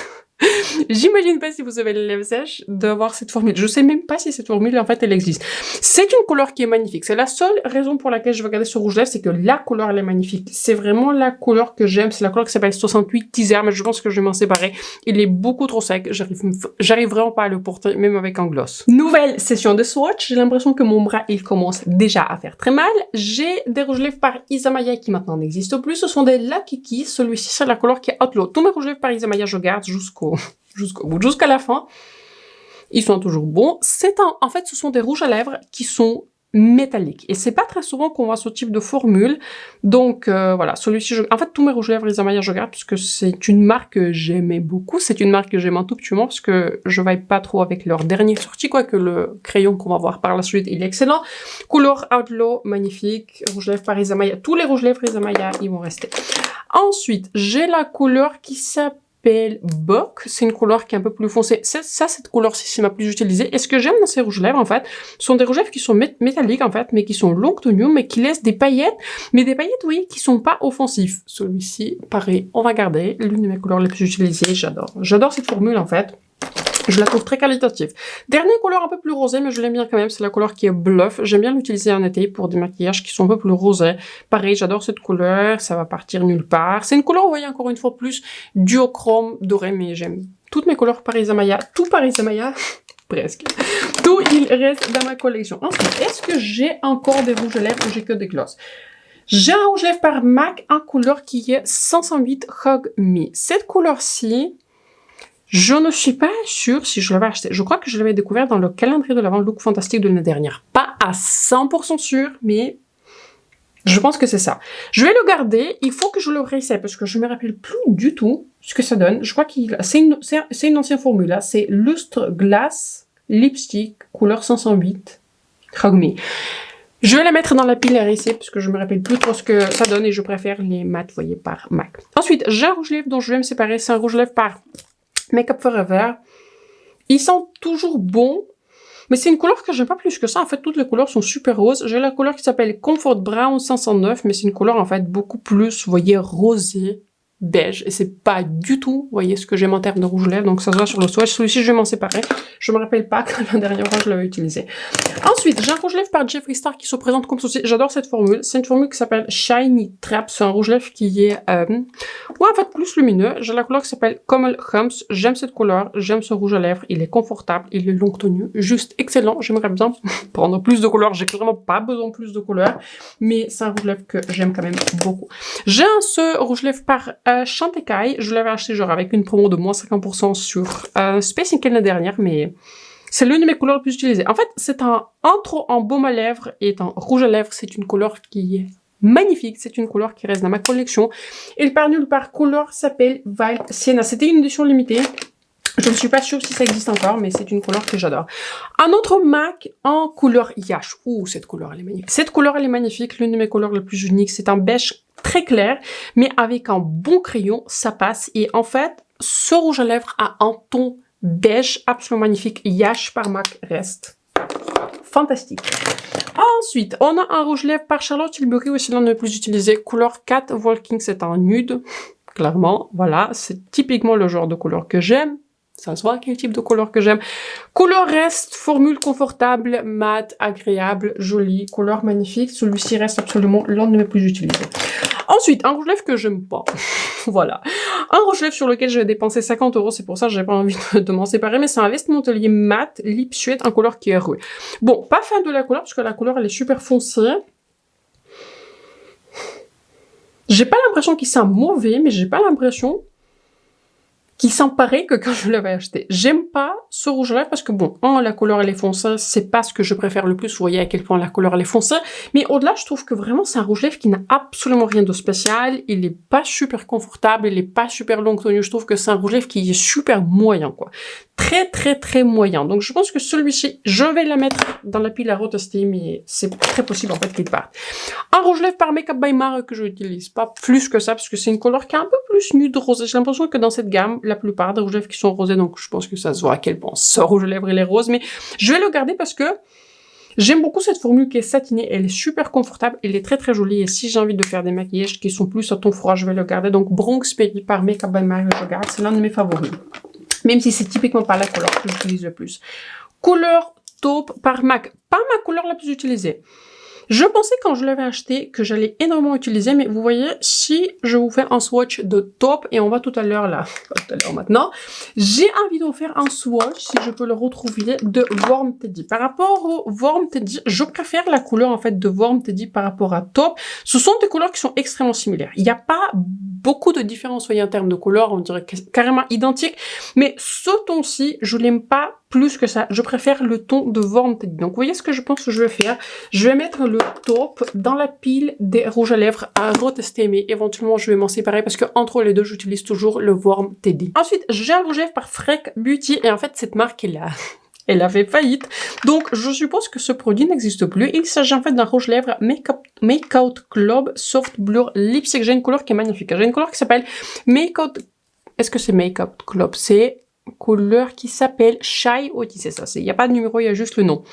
J'imagine pas si vous avez les lèvres sèches d'avoir cette formule. Je sais même pas si cette formule en fait elle existe. C'est une couleur qui est magnifique. C'est la seule raison pour laquelle je vais garder ce rouge lèvres, c'est que la couleur elle est magnifique. C'est vraiment la couleur que j'aime. C'est la couleur qui s'appelle 68 Teaser, mais je pense que je vais m'en séparer. Il est beaucoup trop sec. J'arrive vraiment pas à le porter, même avec un gloss. Nouvelle session de swatch. J'ai l'impression que mon bras il commence déjà à faire très mal. J'ai des rouges lèvres par Isamaya qui maintenant n'existent plus. Ce sont des Lucky Key. Celui-ci c'est la couleur qui est Outlaw. Tous mes rouges lèvres par Isamaya je garde jusqu'au jusqu'au bout, jusqu'à la fin. Ils sont toujours bons. En fait, ce sont des rouges à lèvres qui sont métalliques. Et c'est pas très souvent qu'on voit ce type de formule. Donc, voilà, celui-ci, en fait, tous mes rouges à lèvres Isamaya, je garde, puisque c'est une marque que j'aimais beaucoup. C'est une marque que j'aime un tout petit moment, parce que je vibe pas trop avec leur dernière sortie, quoique le crayon qu'on va voir par la suite, il est excellent. Couleur Outlaw, magnifique. Rouge à lèvres par Isamaya. Tous les rouges à lèvres Isamaya, ils vont rester. Ensuite, j'ai la couleur qui s'appelle Bock, c'est une couleur qui est un peu plus foncée. Cette couleur-ci, c'est ma plus utilisée. Et ce que j'aime dans ces rouges à lèvres, en fait, sont des rouges à lèvres qui sont métalliques, en fait, mais qui sont longue tenue, mais qui laissent des paillettes. Mais des paillettes, oui, qui sont pas offensifs. Celui-ci, pareil, on va garder. L'une de mes couleurs les plus utilisées, j'adore. J'adore cette formule, en fait. Je la trouve très qualitative. Dernière couleur un peu plus rosée, mais je l'aime bien quand même, c'est la couleur qui est Bluff. J'aime bien l'utiliser en été pour des maquillages qui sont un peu plus rosés. Pareil, j'adore cette couleur, ça va partir nulle part. C'est une couleur, vous voyez, encore une fois, plus duochrome doré, mais j'aime toutes mes couleurs par Isamaya. Tout par Isamaya, presque. Tout, il reste dans ma collection. Ensuite, est-ce que j'ai encore des rouges à lèvres ou j'ai que des glosses? J'ai un rouge à lèvres par MAC en couleur qui est 508 Hug Me. Cette couleur-ci, je ne suis pas sûre si je l'avais acheté. Je crois que je l'avais découvert dans le calendrier de l'Avent Look Fantastique de l'année dernière. Pas à 100% sûre, mais je pense que c'est ça. Je vais le garder. Il faut que je le réessaye parce que je me rappelle plus du tout ce que ça donne. Je crois qu'il c'est une ancienne formule. C'est Lustre Glass Lipstick couleur 508 Hug Me. Je vais la mettre dans la pile à réessayer parce que je me rappelle plus trop ce que ça donne et je préfère les mat, vous voyez, par MAC. Ensuite, j'ai un rouge à lèvres dont je vais me séparer. C'est un rouge à lèvres par Makeup Forever. Ils sont toujours bons, mais c'est une couleur que j'aime pas plus que ça. En fait, toutes les couleurs sont super roses. J'ai la couleur qui s'appelle Comfort Brown 509, mais c'est une couleur en fait beaucoup plus, vous voyez, rosée, beige. Et c'est pas du tout, vous voyez, ce que j'aime en termes de rouge à lèvres. Donc ça se voit sur le swatch. Celui-ci, je vais m'en séparer. Je me rappelle pas quand la dernière fois je l'avais utilisé. Ensuite, j'ai un rouge à lèvres par Jeffree Star qui se présente comme ceci. J'adore cette formule. C'est une formule qui s'appelle Shiny Trap. C'est un rouge à lèvres qui est, en fait, plus lumineux. J'ai la couleur qui s'appelle Camel Humps. J'aime cette couleur. J'aime ce rouge à lèvres. Il est confortable. Il est longue tenue. Juste excellent. J'aimerais bien prendre plus de couleurs. J'ai clairement pas besoin de plus de couleurs. Mais c'est un rouge à lèvres que j'aime quand même beaucoup. J'ai ce rouge à lèvres par Chantecaille. Je l'avais acheté genre avec une promo de moins 50% sur Space Ink l'année dernière, mais c'est l'une de mes couleurs les plus utilisées. En fait, c'est un intro en baume à lèvres et un rouge à lèvres. C'est une couleur qui est magnifique. C'est une couleur qui reste dans ma collection. Et le par nulle part couleur s'appelle Wild Sienna. C'était une édition limitée. Je ne suis pas sûre si ça existe encore, mais c'est une couleur que j'adore. Un autre MAC en couleur Yash. Ouh, cette couleur, elle est magnifique. Cette couleur, elle est magnifique. L'une de mes couleurs les plus uniques. C'est un beige très clair, mais avec un bon crayon, ça passe. Et en fait, ce rouge à lèvres a un ton beige absolument magnifique. Yash par MAC reste fantastique. Ensuite, on a un rouge à lèvres par Charlotte Tilbury, aussi l'un des plus utilisés. Couleur Cat Walking, c'est un nude. Clairement, voilà, c'est typiquement le genre de couleur que j'aime. Ça se voit quel type de couleur que j'aime. Couleur reste, formule confortable, mat, agréable, jolie, couleur magnifique. Celui-ci reste absolument l'un de mes plus utilisés. Ensuite, un rouge à lèvres que j'aime pas. Voilà. Un rouge à lèvres sur lequel je vais dépenser 50 €. C'est pour ça que j'ai pas envie de m'en séparer. Mais c'est un Vestmentelier mat, lip suède, en couleur qui est rouge. Bon, pas fan de la couleur parce que la couleur elle est super foncée. J'ai pas l'impression qu'il sent mauvais, mais j'ai pas l'impression qui sent pareil que quand je l'avais acheté. J'aime pas ce rouge à lèvres parce que bon, la couleur elle est foncée, c'est pas ce que je préfère le plus, vous voyez à quel point la couleur elle est foncée, mais au-delà je trouve que vraiment c'est un rouge à lèvres qui n'a absolument rien de spécial, il est pas super confortable, il est pas super long tenu, je trouve que c'est un rouge à lèvres qui est super moyen quoi. Très moyen. Donc je pense que celui-ci, je vais la mettre dans la pile à retester, mais c'est très possible en fait qu'il parte. Un rouge à lèvres par Makeup by Mara que je n'utilise pas plus que ça, parce que c'est une couleur qui est un peu plus nude rosée. J'ai l'impression que dans cette gamme, la plupart des rouges à lèvres qui sont rosés, donc je pense que ça se voit à quel point ce rouge à lèvres il est rose, mais je vais le garder parce que j'aime beaucoup cette formule qui est satinée, elle est super confortable, elle est très jolie, et si j'ai envie de faire des maquillages qui sont plus à ton froid, je vais le garder. Donc Bronx Berry par Makeup by Mara, je garde, c'est l'un de mes favoris. Même si c'est typiquement pas la couleur que j'utilise le plus. Couleur taupe par MAC. Pas ma couleur la plus utilisée. Je pensais quand je l'avais acheté que j'allais énormément utiliser, mais vous voyez, si je vous fais un swatch de taupe, et on va tout à l'heure là, pas tout à l'heure maintenant, j'ai envie de vous faire un swatch, si je peux le retrouver, de Warm Teddy. Par rapport au Warm Teddy, je préfère la couleur en fait de Warm Teddy par rapport à taupe. Ce sont des couleurs qui sont extrêmement similaires. Il n'y a pas beaucoup de différence, voyez, en termes de couleurs, on dirait carrément identique, mais ce ton-ci, je l'aime pas plus que ça. Je préfère le ton de Warm Teddy. Donc, vous voyez ce que je pense que je vais faire? Je vais mettre le taupe dans la pile des rouges à lèvres à retester, mais éventuellement, je vais m'en séparer parce que entre les deux, j'utilise toujours le Warm Teddy. Ensuite, j'ai un rouge à lèvres par Freck Beauty et en fait, cette marque, elle avait faillite. Donc, je suppose que ce produit n'existe plus. Il s'agit en fait d'un rouge à lèvres Make Out Club Soft Blur Lipstick. J'ai une couleur qui est magnifique. J'ai une couleur qui s'appelle Make Out... Est-ce que c'est Make Out Club? C'est couleur qui s'appelle Shy Oti, c'est ça. Il n'y a pas de numéro, il y a juste le nom.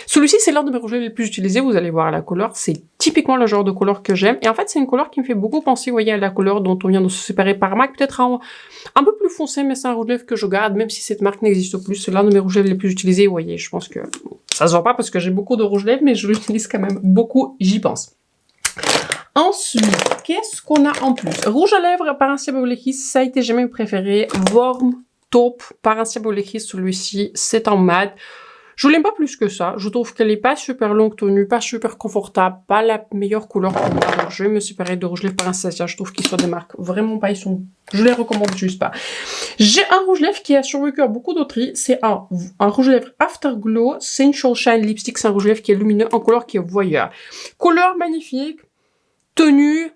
Celui-ci, c'est l'un de mes rouges les plus utilisés. Vous allez voir la couleur. C'est typiquement le genre de couleur que j'aime. Et en fait, c'est une couleur qui me fait beaucoup penser, vous voyez, à la couleur dont on vient de se séparer par MAC. Peut-être un peu plus foncé, mais c'est un rouge lèvres que je garde, même si cette marque n'existe plus. C'est l'un de mes rouges lèvres les plus utilisés. Vous voyez, je pense que ça se voit pas parce que j'ai beaucoup de rouges lèvres, mais je l'utilise quand même beaucoup. J'y pense. Ensuite, qu'est-ce qu'on a en plus? Rouge à lèvres par un Ciabolekis, ça a été jamais mon préféré. Warm Taupe par un Ciabolekis, celui-ci, c'est en mat. Je l'aime pas plus que ça. Je trouve qu'elle est pas super longue tenue, pas super confortable, pas la meilleure couleur pour moi. Donc, je vais me séparer de rouge lèvres par Anastasia. Je trouve qu'ils sont des marques vraiment pas, je les recommande juste pas. J'ai un rouge lèvres qui a survécu à beaucoup d'autres. C'est un rouge lèvres Afterglow Sensual Shine Lipstick. C'est un rouge lèvres qui est lumineux en couleur qui est voyeur. Couleur magnifique, tenue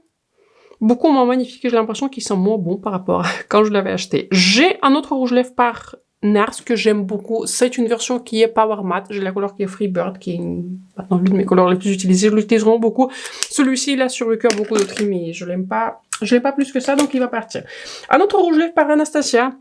beaucoup moins magnifique et j'ai l'impression qu'il sent moins bon par rapport à quand je l'avais acheté. J'ai un autre rouge lèvres par NARS que j'aime beaucoup. C'est une version qui est Power Matte. J'ai la couleur qui est Freebird, qui est maintenant l'une de mes couleurs les plus utilisées. Je l'utilise vraiment beaucoup. Celui-ci, il a survécu à beaucoup d'autres, mais je l'aime pas plus que ça, donc il va partir. Un autre rouge lèvres par Anastasia.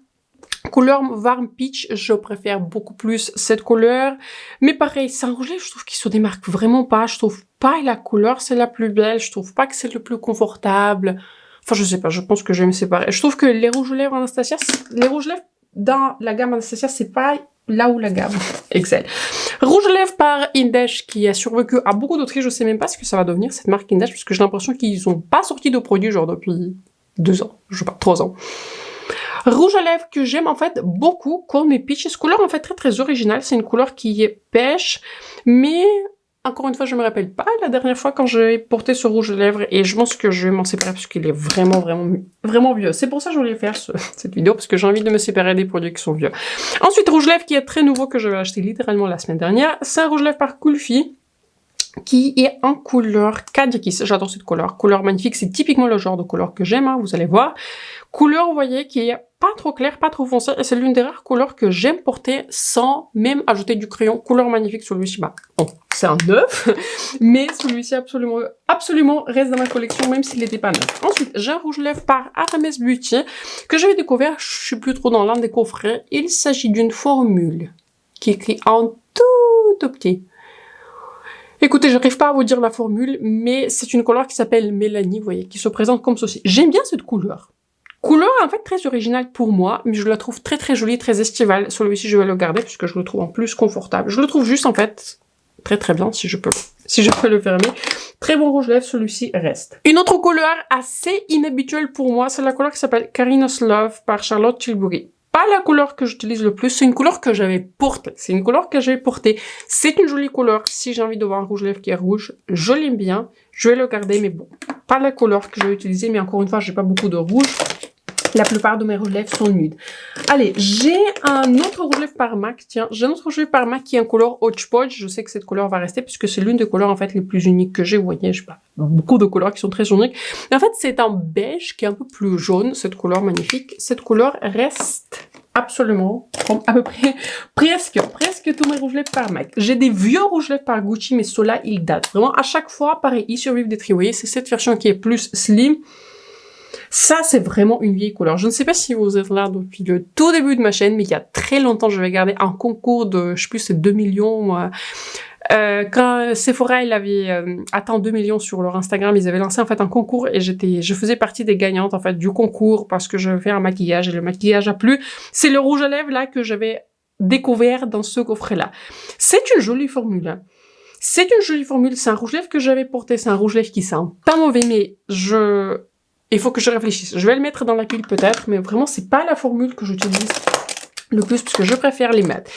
Couleur Warm Peach, je préfère beaucoup plus cette couleur. Mais pareil, c'est un rouge lèvres, je trouve qu'il se démarque vraiment pas. Je trouve pas la couleur, c'est la plus belle. Je trouve pas que c'est le plus confortable. Enfin, je sais pas, je pense que je vais me séparer. Je trouve que les rouges lèvres Anastasia, les rouges lèvres dans la gamme Anastasia, c'est pas là où la gamme excelle. Rouge lèvres par Indesh qui a survécu à beaucoup d'autres. Je sais même pas ce que ça va devenir, cette marque Indesh, parce que j'ai l'impression qu'ils ont pas sorti de produit genre depuis 2 ans, je sais pas, 3 ans. Rouge à lèvres que j'aime en fait beaucoup, comme Peach. Cette couleur en fait très originale. C'est une couleur qui est pêche, mais encore une fois, je me rappelle pas la dernière fois quand j'ai porté ce rouge à lèvres et je pense que je vais m'en séparer parce qu'il est vraiment vieux. C'est pour ça que je voulais faire cette vidéo parce que j'ai envie de me séparer des produits qui sont vieux. Ensuite, rouge à lèvres qui est très nouveau que j'avais acheté littéralement la semaine dernière. C'est un rouge à lèvres par Kulfi qui est en couleur Kadikis. J'adore cette couleur. Couleur magnifique. C'est typiquement le genre de couleur que j'aime, hein, vous allez voir. Couleur, vous voyez, qui est pas trop claire, pas trop foncée. Et c'est l'une des rares couleurs que j'aime porter sans même ajouter du crayon. Couleur magnifique, celui-ci. Bah, bon, c'est un neuf. Mais celui-ci, absolument reste dans ma collection, même s'il n'était pas neuf. Ensuite, j'ai un rouge lèvres par Aramis Beauty que j'avais découvert. Je suis plus trop dans l'un des coffrets. Il s'agit d'une formule qui est écrite en tout petit. Écoutez, j'arrive pas à vous dire la formule, mais c'est une couleur qui s'appelle Mélanie, vous voyez, qui se présente comme ceci. J'aime bien cette couleur. Couleur, en fait, très originale pour moi, mais je la trouve très jolie, très estivale. Celui-ci, je vais le garder, puisque je le trouve en plus confortable. Je le trouve juste, en fait, très bien, si je peux le fermer. Très bon rouge lèvres, celui-ci reste. Une autre couleur assez inhabituelle pour moi, c'est la couleur qui s'appelle Carina's Love par Charlotte Tilbury. Pas la couleur que j'utilise le plus, c'est une couleur que j'avais portée. C'est une jolie couleur. Si j'ai envie de voir un rouge lèvres qui est rouge, je l'aime bien. Je vais le garder, mais bon, pas la couleur que je vais utiliser. Mais encore une fois, j'ai pas beaucoup de rouge. La plupart de mes rouges lèvres sont nudes. Allez, j'ai un autre rouge lèvres par MAC. Tiens, j'ai un autre rouge lèvres par MAC qui est en couleur Hodgepodge. Je sais que cette couleur va rester puisque c'est l'une des couleurs en fait les plus uniques que j'ai. Vous voyez, j'ai pas beaucoup de couleurs qui sont très uniques. Mais en fait, c'est un beige qui est un peu plus jaune. Cette couleur magnifique. Cette couleur reste absolument, comme à peu près, presque tous mes rouges lèvres par MAC. J'ai des vieux rouges lèvres par Gucci, mais ceux-là, ils datent. Vraiment, à chaque fois, pareil, ils survivent des tri. Vous voyez, c'est cette version qui est plus slim. Ça, c'est vraiment une vieille couleur. Je ne sais pas si vous êtes là depuis le tout début de ma chaîne, mais il y a très longtemps, je vais garder un concours de, je sais plus, c'est 2 millions. Quand Sephora, il avait atteint 2 millions sur leur Instagram, ils avaient lancé en fait un concours et je faisais partie des gagnantes en fait du concours parce que je fais un maquillage et le maquillage a plu. C'est le rouge à lèvres là que j'avais découvert dans ce coffret-là. C'est une jolie formule. Hein. C'est une jolie formule, c'est un rouge lèvres que j'avais porté, c'est un rouge lèvres qui sent pas mauvais, mais il faut que je réfléchisse. Je vais le mettre dans la pile peut-être, mais vraiment c'est pas la formule que j'utilise le plus parce que je préfère les mattes.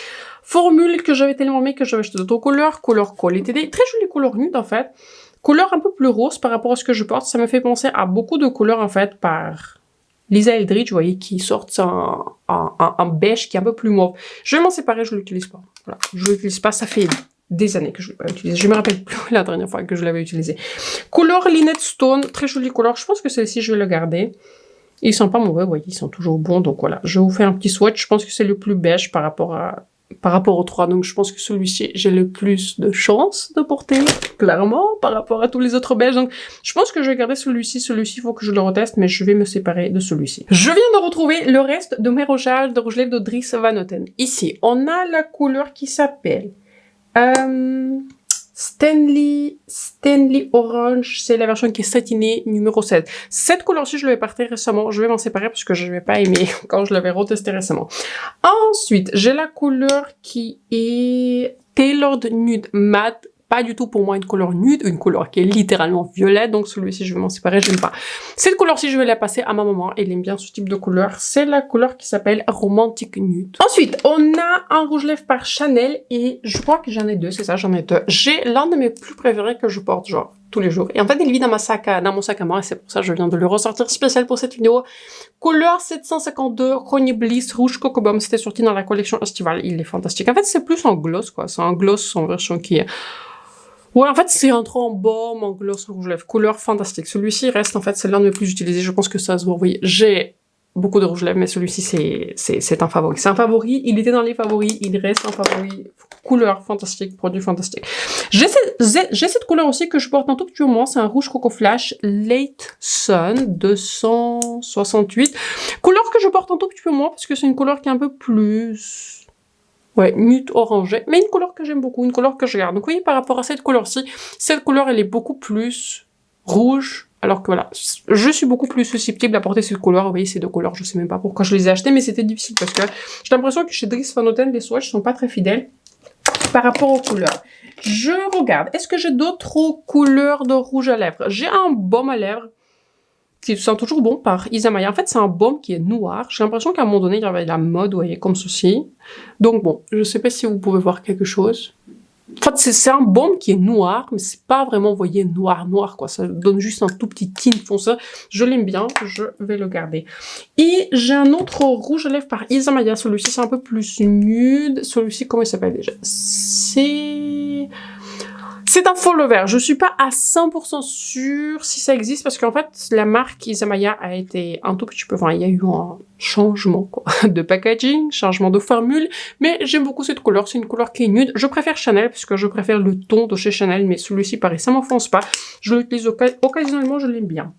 Formule que j'avais tellement aimé que j'avais acheté d'autres couleurs, couleur Quality Day, très jolie couleur nude en fait. Couleur un peu plus rose par rapport à ce que je porte, ça me fait penser à beaucoup de couleurs en fait par Lisa Eldridge, vous voyez, qui sortent en beige qui est un peu plus mauve. Je vais m'en séparer, je l'utilise pas. Voilà, je l'utilise pas, ça fait des années que je l'ai pas utilisé. Je me rappelle plus la dernière fois que je l'avais utilisé. Couleur Lynette Stone, très jolie couleur. Je pense que celle-ci, je vais le garder. Ils sont pas mauvais, vous voyez, ils sont toujours bons. Donc voilà, je vais vous faire un petit swatch. Je pense que c'est le plus beige par rapport aux trois. Donc je pense que celui-ci, j'ai le plus de chance de porter, clairement, par rapport à tous les autres beiges. Donc je pense que je vais garder celui-ci. Celui-ci, il faut que je le reteste, mais je vais me séparer de celui-ci. Je viens de retrouver le reste de mes rochages de rouge lèvres de Dries Van Noten. Ici, on a la couleur qui s'appelle Stanley Orange, c'est la version qui est satinée numéro 7. Cette couleur-ci, je l'avais portée récemment. Je vais m'en séparer parce que je n'avais pas aimé quand je l'avais retesté récemment. Ensuite, j'ai la couleur qui est Tailored Nude Matte. Pas du tout pour moi une couleur nude, une couleur qui est littéralement violette, donc celui-ci je vais m'en séparer, je n'aime pas. Cette couleur-ci je vais la passer à ma maman, elle aime bien ce type de couleur, c'est la couleur qui s'appelle Romantic Nude. Ensuite, on a un rouge lèvres par Chanel, et je crois que j'en ai deux, c'est ça, j'en ai deux. J'ai l'un de mes plus préférés que je porte genre tous les jours, et en fait il vit dans mon sac à main, et c'est pour ça que je viens de le ressortir spécial pour cette vidéo. Couleur 752, Honey Bliss, rouge Coco Bomb, c'était sorti dans la collection estivale, il est fantastique. En fait c'est plus en gloss quoi, c'est un gloss en version qui est... Ouais, en fait, c'est un en baume, en gloss, en rouge lèvres. Couleur fantastique. Celui-ci reste, en fait, c'est l'un de mes plus utilisés. Je pense que ça se voit. Vous voyez, j'ai beaucoup de rouge lèvres, mais celui-ci, c'est un favori. C'est un favori. Il était dans les favoris. Il reste un favori. Couleur fantastique, produit fantastique. J'ai cette couleur aussi que je porte un tout petit moment. C'est un rouge Coco Flash Late Sun 268. Couleur que je porte un tout petit peu moins parce que c'est une couleur qui est un peu plus... Ouais, nude orangé, mais une couleur que j'aime beaucoup, une couleur que je garde. Donc, vous voyez, par rapport à cette couleur-ci, cette couleur, elle est beaucoup plus rouge, alors que voilà, je suis beaucoup plus susceptible à porter cette couleur. Vous voyez, ces deux couleurs, je sais même pas pourquoi je les ai achetées, mais c'était difficile parce que j'ai l'impression que chez Dries Van Noten, les swatchs sont pas très fidèles par rapport aux couleurs. Je regarde, est-ce que j'ai d'autres couleurs de rouge à lèvres? J'ai un baume à lèvres qui sent toujours bon par Isamaya. En fait, c'est un baume qui est noir. J'ai l'impression qu'à un moment donné, il y avait la mode, vous voyez, comme ceci. Donc bon, je sais pas si vous pouvez voir quelque chose. En fait, c'est un baume qui est noir, mais c'est pas vraiment, vous voyez, noir, quoi. Ça donne juste un tout petit tint foncé. Je l'aime bien, je vais le garder. Et j'ai un autre rouge à lèvres par Isamaya. Celui-ci, c'est un peu plus nude. Celui-ci, comment il s'appelle déjà? C'est un faux vert. Je suis pas à 100% sûre si ça existe parce qu'en fait, la marque Isamaya a été un tout petit peu... Enfin, il y a eu un changement quoi, de packaging, changement de formule, mais j'aime beaucoup cette couleur. C'est une couleur qui est nude. Je préfère Chanel parce que je préfère le ton de chez Chanel, mais celui-ci, pareil, ça m'enfonce pas. Je l'utilise occasionnellement, je l'aime bien.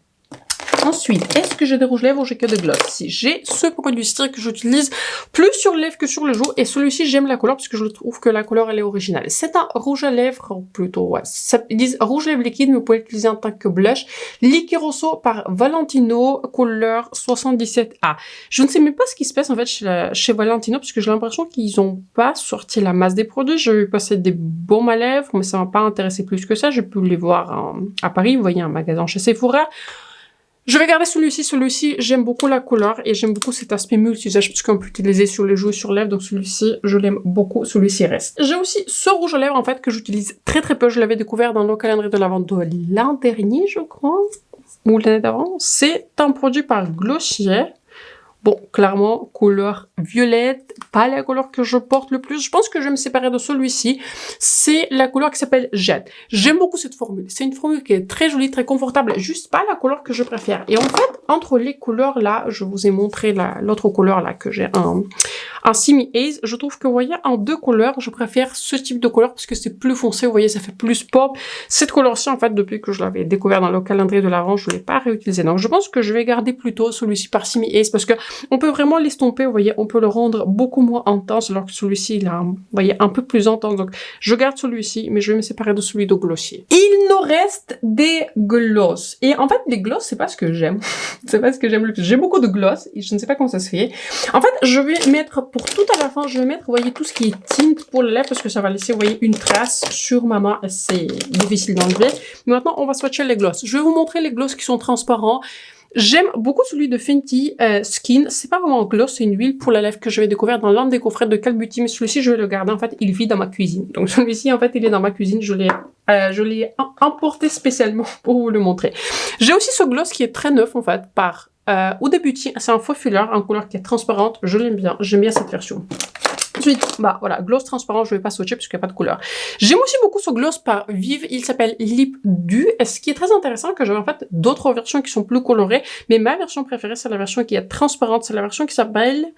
Ensuite, est-ce que j'ai des rouges lèvres ou j'ai que des gloss? Si j'ai ce produit-ci que j'utilise plus sur les lèvres que sur le jour, et celui-ci j'aime la couleur parce que je trouve que la couleur elle est originale. C'est un rouge à lèvres, ou plutôt ouais, ils disent rouge lèvres liquide, mais vous pouvez l'utiliser en tant que blush. Liquid Rosso par Valentino, couleur 77A. Je ne sais même pas ce qui se passe en fait chez Valentino parce que j'ai l'impression qu'ils n'ont pas sorti la masse des produits. J'ai vu passer des baumes à lèvres, mais ça m'a pas intéressé plus que ça. J'ai pu les voir à Paris, vous voyez un magasin chez Sephora. Je vais garder celui-ci, j'aime beaucoup la couleur et j'aime beaucoup cet aspect multi-usage parce qu'on peut l'utiliser sur les joues et sur les lèvres, donc celui-ci, je l'aime beaucoup, celui-ci reste. J'ai aussi ce rouge à lèvres en fait que j'utilise très peu, je l'avais découvert dans le calendrier de l'Avent de l'an dernier je crois, ou l'année d'avant. C'est un produit par Glossier. Bon, clairement, couleur violette, pas la couleur que je porte le plus. Je pense que je vais me séparer de celui-ci. C'est la couleur qui s'appelle Jet. J'aime beaucoup cette formule. C'est une formule qui est très jolie, très confortable, juste pas la couleur que je préfère. Et en fait, entre les couleurs là, je vous ai montré l'autre couleur là que j'ai un Simi Haze. Je trouve que, vous voyez, en deux couleurs, je préfère ce type de couleur parce que c'est plus foncé, vous voyez, ça fait plus pop. Cette couleur-ci, en fait, depuis que je l'avais découvert dans le calendrier de l'Avent, je ne l'ai pas réutilisé. Donc, je pense que je vais garder plutôt celui-ci par Simi Haze parce que on peut vraiment l'estomper, vous voyez, on peut le rendre beaucoup moins intense, alors que celui-ci, il a, vous voyez, un peu plus intense. Donc, je garde celui-ci, mais je vais me séparer de celui de Glossier. Il nous reste des gloss. Et en fait, les gloss, c'est pas ce que j'aime. C'est pas ce que j'aime le plus. J'ai beaucoup de gloss, et je ne sais pas comment ça se fait. En fait, je vais mettre pour tout à la fin, je vais mettre, vous voyez, tout ce qui est tint pour les lèvres parce que ça va laisser, vous voyez, une trace sur ma main. C'est difficile d'enlever. Mais maintenant, on va swatcher les gloss. Je vais vous montrer les gloss qui sont transparents. J'aime beaucoup celui de Fenty Skin. C'est pas vraiment un gloss, c'est une huile pour la lèvre que je vais découvrir dans l'un des coffrets de Call Beauty. Mais celui-ci, je vais le garder. En fait, il vit dans ma cuisine. Donc celui-ci, en fait, il est dans ma cuisine. Je l'ai emporté spécialement pour vous le montrer. J'ai aussi ce gloss qui est très neuf, en fait, par Huda Beauty. C'est un faux filler, en couleur qui est transparente. Je l'aime bien. J'aime bien cette version. Ensuite, bah voilà, gloss transparent, je vais pas swatcher parce qu'il n'y a pas de couleur. J'aime aussi beaucoup ce gloss par Vive, il s'appelle Lip Du. Et ce qui est très intéressant, que j'avais en fait d'autres versions qui sont plus colorées, mais ma version préférée, c'est la version qui est transparente, c'est la version qui s'appelle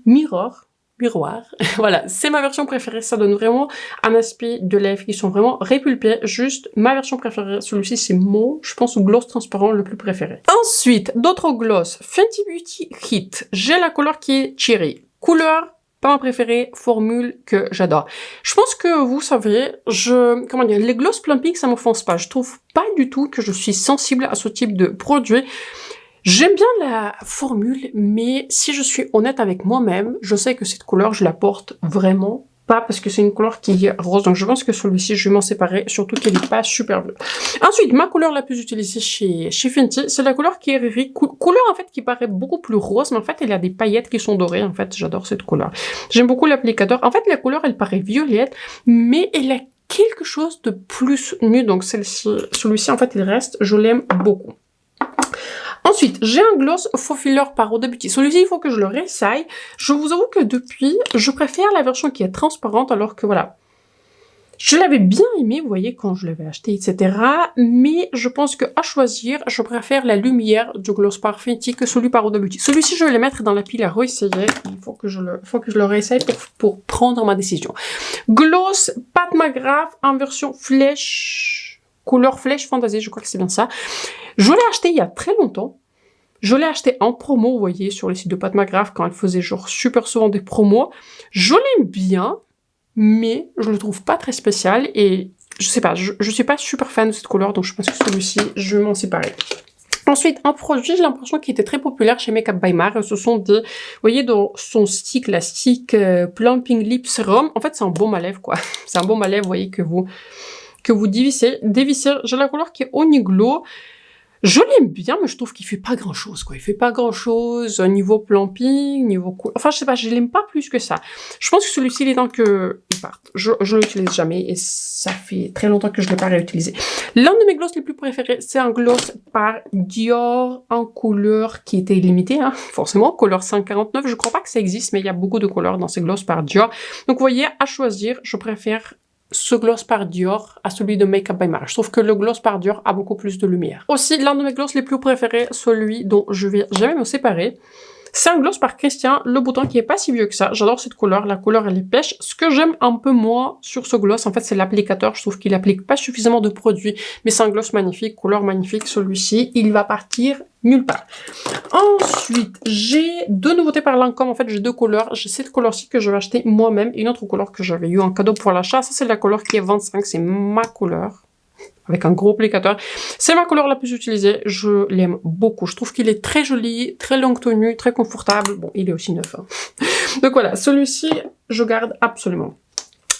Miroir. Voilà, c'est ma version préférée, ça donne vraiment un aspect de lèvres qui sont vraiment répulpés. Juste, ma version préférée, celui-ci, c'est mon, je pense, gloss transparent le plus préféré. Ensuite, d'autres gloss, Fenty Beauty Hit. J'ai la couleur qui est Cherry. Couleur pas ma préférée, formule que j'adore. Je pense que vous savez, comment dire, les gloss plumping, ça m'offense pas. Je trouve pas du tout que je suis sensible à ce type de produit. J'aime bien la formule, mais si je suis honnête avec moi-même, je sais que cette couleur, je la porte vraiment pas parce que c'est une couleur qui est rose. Donc je pense que celui-ci, je vais m'en séparer, surtout qu'elle n'est pas super bleue. Ensuite, ma couleur la plus utilisée chez Fenty, c'est la couleur qui est Riri. Couleur en fait qui paraît beaucoup plus rose, mais en fait, elle a des paillettes qui sont dorées. En fait, j'adore cette couleur. J'aime beaucoup l'applicateur. En fait, la couleur, elle paraît violette, mais elle a quelque chose de plus nu. Donc celui-ci, en fait, il reste. Je l'aime beaucoup. Ensuite, j'ai un gloss faux filler par Huda Beauty. Celui-ci, il faut que je le réessaye. Je vous avoue que depuis, je préfère la version qui est transparente, alors que voilà. Je l'avais bien aimé, vous voyez, quand je l'avais acheté, etc. Mais je pense que à choisir, je préfère la lumière du gloss par Fenty que celui par Huda Beauty. Celui-ci, je vais le mettre dans la pile à réessayer. Il faut que je le réessaye pour prendre ma décision. Gloss Pat McGrath en version flèche, couleur flèche fantasy, je crois que c'est bien ça. Je l'ai acheté il y a très longtemps. Je l'ai acheté en promo, vous voyez, sur les sites de Pat McGrath, quand elle faisait genre super souvent des promos. Je l'aime bien, mais je le trouve pas très spécial et je sais pas, je suis pas super fan de cette couleur, donc je pense que celui-ci, je vais m'en séparer. Ensuite, un produit, j'ai l'impression qu'il était très populaire chez Makeup by Mar. Ce sont des, vous voyez, dans son stick, la stick Plumping Lip Serum. En fait, c'est un baume à lèvres, quoi. C'est un baume à lèvres, vous voyez, que vous dévissez. J'ai la couleur qui est Honey Glow. Je l'aime bien, mais je trouve qu'il fait pas grand chose, quoi. Il fait pas grand chose, niveau plumping, niveau enfin, je sais pas, je l'aime pas plus que ça. Je pense que celui-ci, il est temps que il parte. Je l'utilise jamais et ça fait très longtemps que je l'ai pas réutilisé. L'un de mes gloss les plus préférés, c'est un gloss par Dior en couleur qui était limitée, hein, forcément, couleur 549. Je crois pas que ça existe, mais il y a beaucoup de couleurs dans ces gloss par Dior. Donc, vous voyez, à choisir, je préfère ce gloss par Dior à celui de Makeup by Mar. Je trouve que le gloss par Dior a beaucoup plus de lumière. Aussi, l'un de mes gloss les plus préférés, celui dont je vais jamais me séparer, c'est un gloss par Christian Louboutin qui est pas si vieux que ça. J'adore cette couleur. La couleur, elle est pêche. Ce que j'aime un peu moins sur ce gloss, en fait, c'est l'applicateur. Je trouve qu'il applique pas suffisamment de produits, mais c'est un gloss magnifique, couleur magnifique. Celui-ci, il va partir nulle part. Ensuite, j'ai deux nouveautés par Lancôme. En fait, j'ai deux couleurs. J'ai cette couleur-ci que je vais acheter moi-même et une autre couleur que j'avais eu en cadeau pour l'achat. Ça, c'est la couleur qui est 25. C'est ma couleur. Avec un gros applicateur. C'est ma couleur la plus utilisée. Je l'aime beaucoup. Je trouve qu'il est très joli, très longue tenue, très confortable. Bon, il est aussi neuf. Hein. Donc voilà, celui-ci, je garde absolument.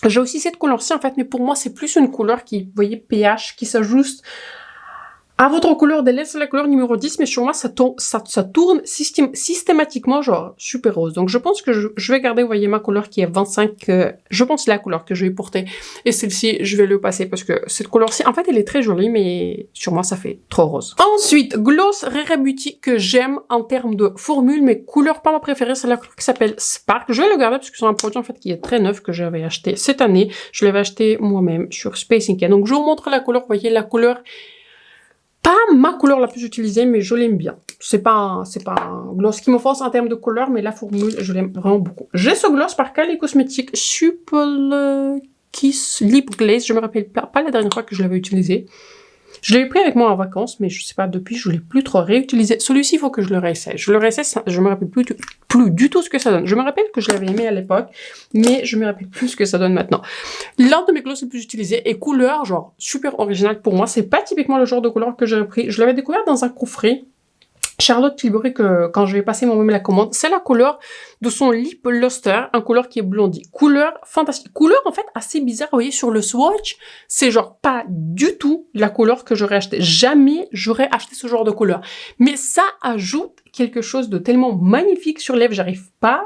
J'ai aussi cette couleur-ci, en fait, mais pour moi, c'est plus une couleur qui, vous voyez, pH, qui s'ajuste à votre couleur des lèvres. C'est la couleur numéro 10, mais sur moi, ça tourne systématiquement, genre, super rose. Donc, je pense que je vais garder, vous voyez, ma couleur qui est 25. Je pense que c'est la couleur que je vais porter. Et celle-ci, je vais le passer parce que cette couleur-ci, en fait, elle est très jolie, mais sur moi, ça fait trop rose. Ensuite, gloss Rare Beauty que j'aime en termes de formule, mais couleur pas ma préférée, c'est la couleur qui s'appelle Spark. Je vais le garder parce que c'est un produit, en fait, qui est très neuf que j'avais acheté cette année. Je l'avais acheté moi-même sur Space Inc. Donc, je vous montre la couleur. Vous voyez, la couleur, pas ma couleur la plus utilisée, mais je l'aime bien. C'est pas un gloss qui m'offense en termes de couleur, mais la formule, je l'aime vraiment beaucoup. J'ai ce gloss par Kylie Cosmetics Supple Kiss Lip Glaze. Je me rappelle pas la dernière fois que je l'avais utilisé. Je l'ai pris avec moi en vacances, mais je sais pas, depuis, je l'ai plus trop réutilisé. Celui-ci, il faut que je le réessaye. Je le réessaye, je me rappelle plus du tout ce que ça donne. Je me rappelle que je l'avais aimé à l'époque, mais je me rappelle plus ce que ça donne maintenant. L'un de mes gloss les plus utilisés est couleur, genre, super original pour moi. C'est pas typiquement le genre de couleur que j'aurais pris. Je l'avais découvert dans un coffret Charlotte Tilbury, que quand je vais passer moi-même la commande, c'est la couleur de son Lip Luster, un couleur qui est blondi. Couleur fantastique. Couleur, en fait, assez bizarre. Vous voyez, sur le swatch, c'est genre pas du tout la couleur que j'aurais acheté. Jamais j'aurais acheté ce genre de couleur. Mais ça ajoute quelque chose de tellement magnifique sur lèvres, j'arrive pas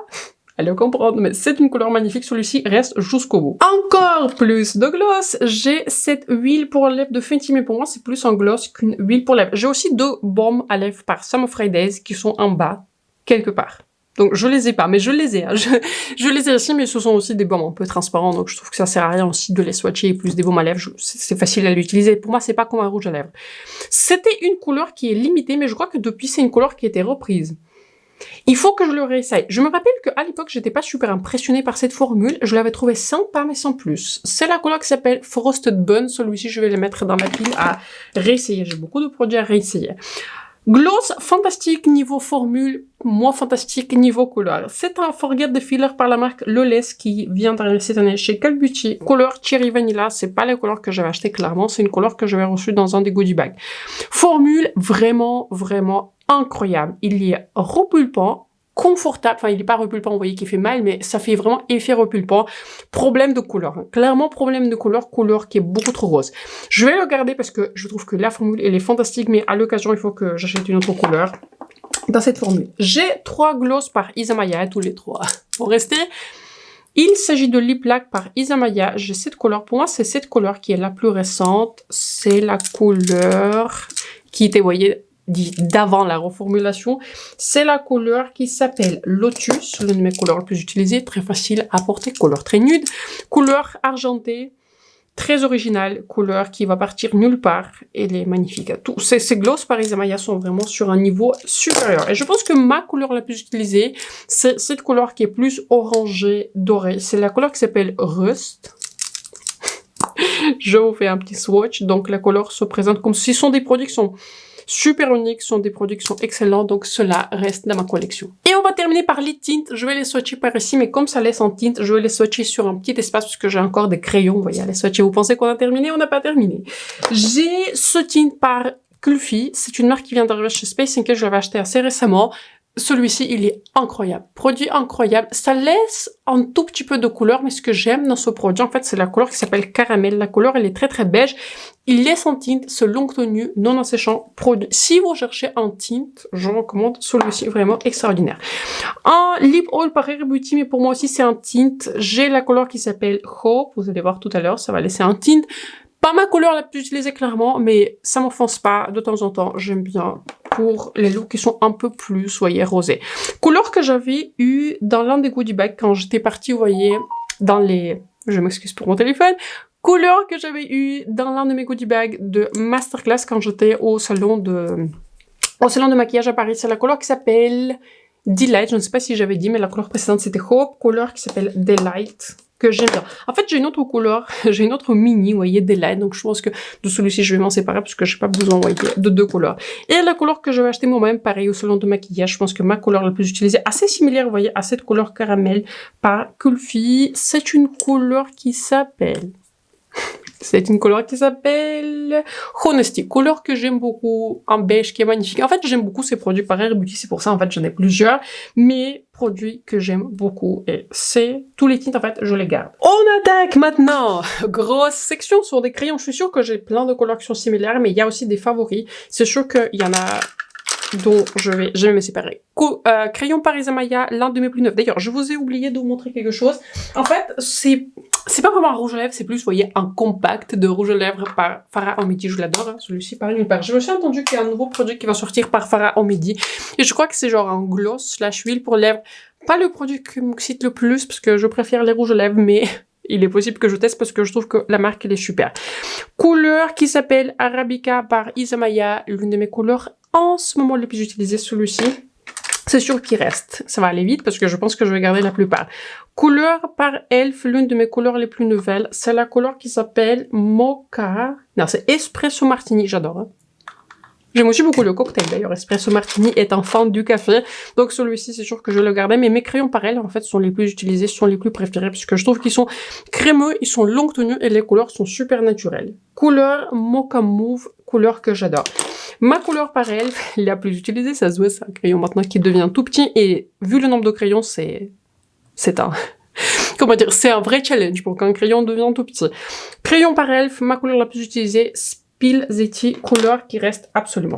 à le comprendre, mais c'est une couleur magnifique. Celui-ci reste jusqu'au bout. Encore plus de gloss. J'ai cette huile pour lèvres de Fenty, mais pour moi, c'est plus un gloss qu'une huile pour lèvres. J'ai aussi 2 baumes à lèvres par Summer Fridays qui sont en bas, quelque part. Donc, je les ai pas, mais je les ai. Hein. Je les ai ici, mais ce sont aussi des baumes un peu transparents, donc je trouve que ça sert à rien aussi de les swatcher plus des baumes à lèvres. C'est facile à l'utiliser. Pour moi, c'est pas comme un rouge à lèvres. C'était une couleur qui est limitée, mais je crois que depuis, c'est une couleur qui a été reprise. Il faut que je le réessaye. Je me rappelle qu'à l'époque, j'étais pas super impressionnée par cette formule. Je l'avais trouvée sympa, mais sans plus. C'est la couleur qui s'appelle Frosted Bun. Celui-ci, je vais le mettre dans ma pile à réessayer. J'ai beaucoup de produits à réessayer. Gloss fantastique niveau formule, moins fantastique niveau couleur. C'est un Forget the Filler par la marque Lawless qui vient d'arriver cette année chez Cult Beauty. Couleur Cherry Vanilla, c'est pas la couleur que j'avais acheté clairement, c'est une couleur que j'avais reçue dans un des goodie bags. Formule vraiment, vraiment incroyable. Il est repulpant, confortable, enfin il est pas repulpant, vous voyez qu'il fait mal, mais ça fait vraiment effet repulpant. Problème de couleur, hein. Clairement problème de couleur qui est beaucoup trop rose. Je vais le garder parce que je trouve que la formule elle est fantastique, mais à l'occasion il faut que j'achète une autre couleur dans cette formule. J'ai 3 gloss par Isamaya, tous les 3 vont rester. Il s'agit de Lip Lac par Isamaya. J'ai cette couleur, pour moi c'est cette couleur qui est la plus récente, c'est la couleur qui était, vous voyez, d'avant la reformulation, c'est la couleur qui s'appelle Lotus, l'une de mes couleurs les plus utilisées, très facile à porter, couleur très nude, couleur argentée, très originale, couleur qui va partir nulle part, elle est magnifique. Tous ces gloss par Isamaya sont vraiment sur un niveau supérieur. Et je pense que ma couleur la plus utilisée, c'est cette couleur qui est plus orangée, dorée. C'est la couleur qui s'appelle Rust. Je vous fais un petit swatch. Donc la couleur se présente comme si ce sont des produits qui sont super uniques, sont des produits qui sont excellents, donc cela reste dans ma collection. Et on va terminer par les tintes. Je vais les swatcher par ici, mais comme ça laisse en tinte, je vais les swatcher sur un petit espace parce que j'ai encore des crayons. Vous voyez, les swatcher. Vous pensez qu'on a terminé? On n'a pas terminé. J'ai ce tint par Kulfi. C'est une marque qui vient d'arriver chez Space Inc. Je l'avais acheté assez récemment. Celui-ci, il est incroyable. Produit incroyable. Ça laisse un tout petit peu de couleur, mais ce que j'aime dans ce produit, en fait, c'est la couleur qui s'appelle Caramel. La couleur, elle est très très beige. Il laisse en tinte ce long tenue, non asséchant produit. Si vous cherchez un tint, je recommande celui-ci, vraiment extraordinaire. Un lip oil par Rare Beauty, mais pour moi aussi, c'est un tint. J'ai la couleur qui s'appelle Hope. Vous allez voir tout à l'heure, ça va laisser un tint. Pas ma couleur la plus utilisée clairement, mais ça m'offense pas. De temps en temps, j'aime bien pour les looks qui sont un peu plus, vous voyez, rosés. Couleur que j'avais eu dans l'un des goodie bags quand j'étais partie, vous voyez, dans les... Je m'excuse pour mon téléphone. Couleur que j'avais eu dans l'un de mes goodie bags de masterclass quand j'étais au salon de maquillage à Paris. C'est la couleur qui s'appelle Delight. Je ne sais pas si j'avais dit, mais la couleur précédente c'était Hope. Couleur qui s'appelle Delight, que j'aime bien. En fait, j'ai une autre couleur, j'ai une autre mini, vous voyez, Delight. Donc, je pense que de celui-ci, je vais m'en séparer parce que j'ai pas besoin, vous voyez, de 2 couleurs. Et la couleur que je vais acheter moi-même, pareil, au salon de maquillage, je pense que ma couleur la plus utilisée, assez similaire, vous voyez, à cette couleur caramel par Kulfi. C'est une couleur qui s'appelle... C'est une couleur qui s'appelle Honesty, couleur que j'aime beaucoup, en beige qui est magnifique. En fait, j'aime beaucoup ces produits par Rare Beauty, c'est pour ça en fait j'en ai plusieurs, mais produits que j'aime beaucoup et c'est tous les tints en fait, je les garde. On attaque maintenant. Grosse section sur des crayons. Je suis sûre que j'ai plein de couleurs qui sont similaires, mais il y a aussi des favoris. C'est sûr qu'il y en a dont je vais me séparer. Crayon par Isamaya, l'un de mes plus neufs. D'ailleurs, je vous ai oublié de vous montrer quelque chose. En fait, c'est pas vraiment un rouge à lèvres, c'est plus, vous voyez, un compact de rouge à lèvres par Farah Hamidi. Je l'adore, hein, celui-ci par nulle part. Je me suis entendu qu'il y a un nouveau produit qui va sortir par Farah Hamidi. Et je crois que c'est genre un gloss / huile pour lèvres. Pas le produit qui me cite le plus, parce que je préfère les rouges à lèvres, mais il est possible que je teste parce que je trouve que la marque, elle est super. Couleur qui s'appelle Arabica par Isamaya, l'une de mes couleurs en ce moment les plus utilisées, celui-ci. C'est sûr qu'il reste. Ça va aller vite parce que je pense que je vais garder la plupart. Couleur par Elf, l'une de mes couleurs les plus nouvelles. C'est la couleur qui s'appelle Mocha. Non, c'est Espresso Martini, j'adore. Hein. J'aime aussi beaucoup le cocktail d'ailleurs. Espresso Martini est un fan du café. Donc celui-ci, c'est sûr que je vais le garder. Mais mes crayons par elle, en fait, sont les plus utilisés, sont les plus préférés. Parce que je trouve qu'ils sont crémeux, ils sont longue tenue et les couleurs sont super naturelles. Couleur Mocha Mauve, couleur que j'adore. Ma couleur par Elf, la plus utilisée, ça se voit, c'est un crayon maintenant qui devient tout petit, et vu le nombre de crayons, c'est un... Comment dire, c'est un vrai challenge pour qu'un crayon devienne tout petit. Crayon par Elf, ma couleur la plus utilisée, Spilzetti, couleur qui reste absolument.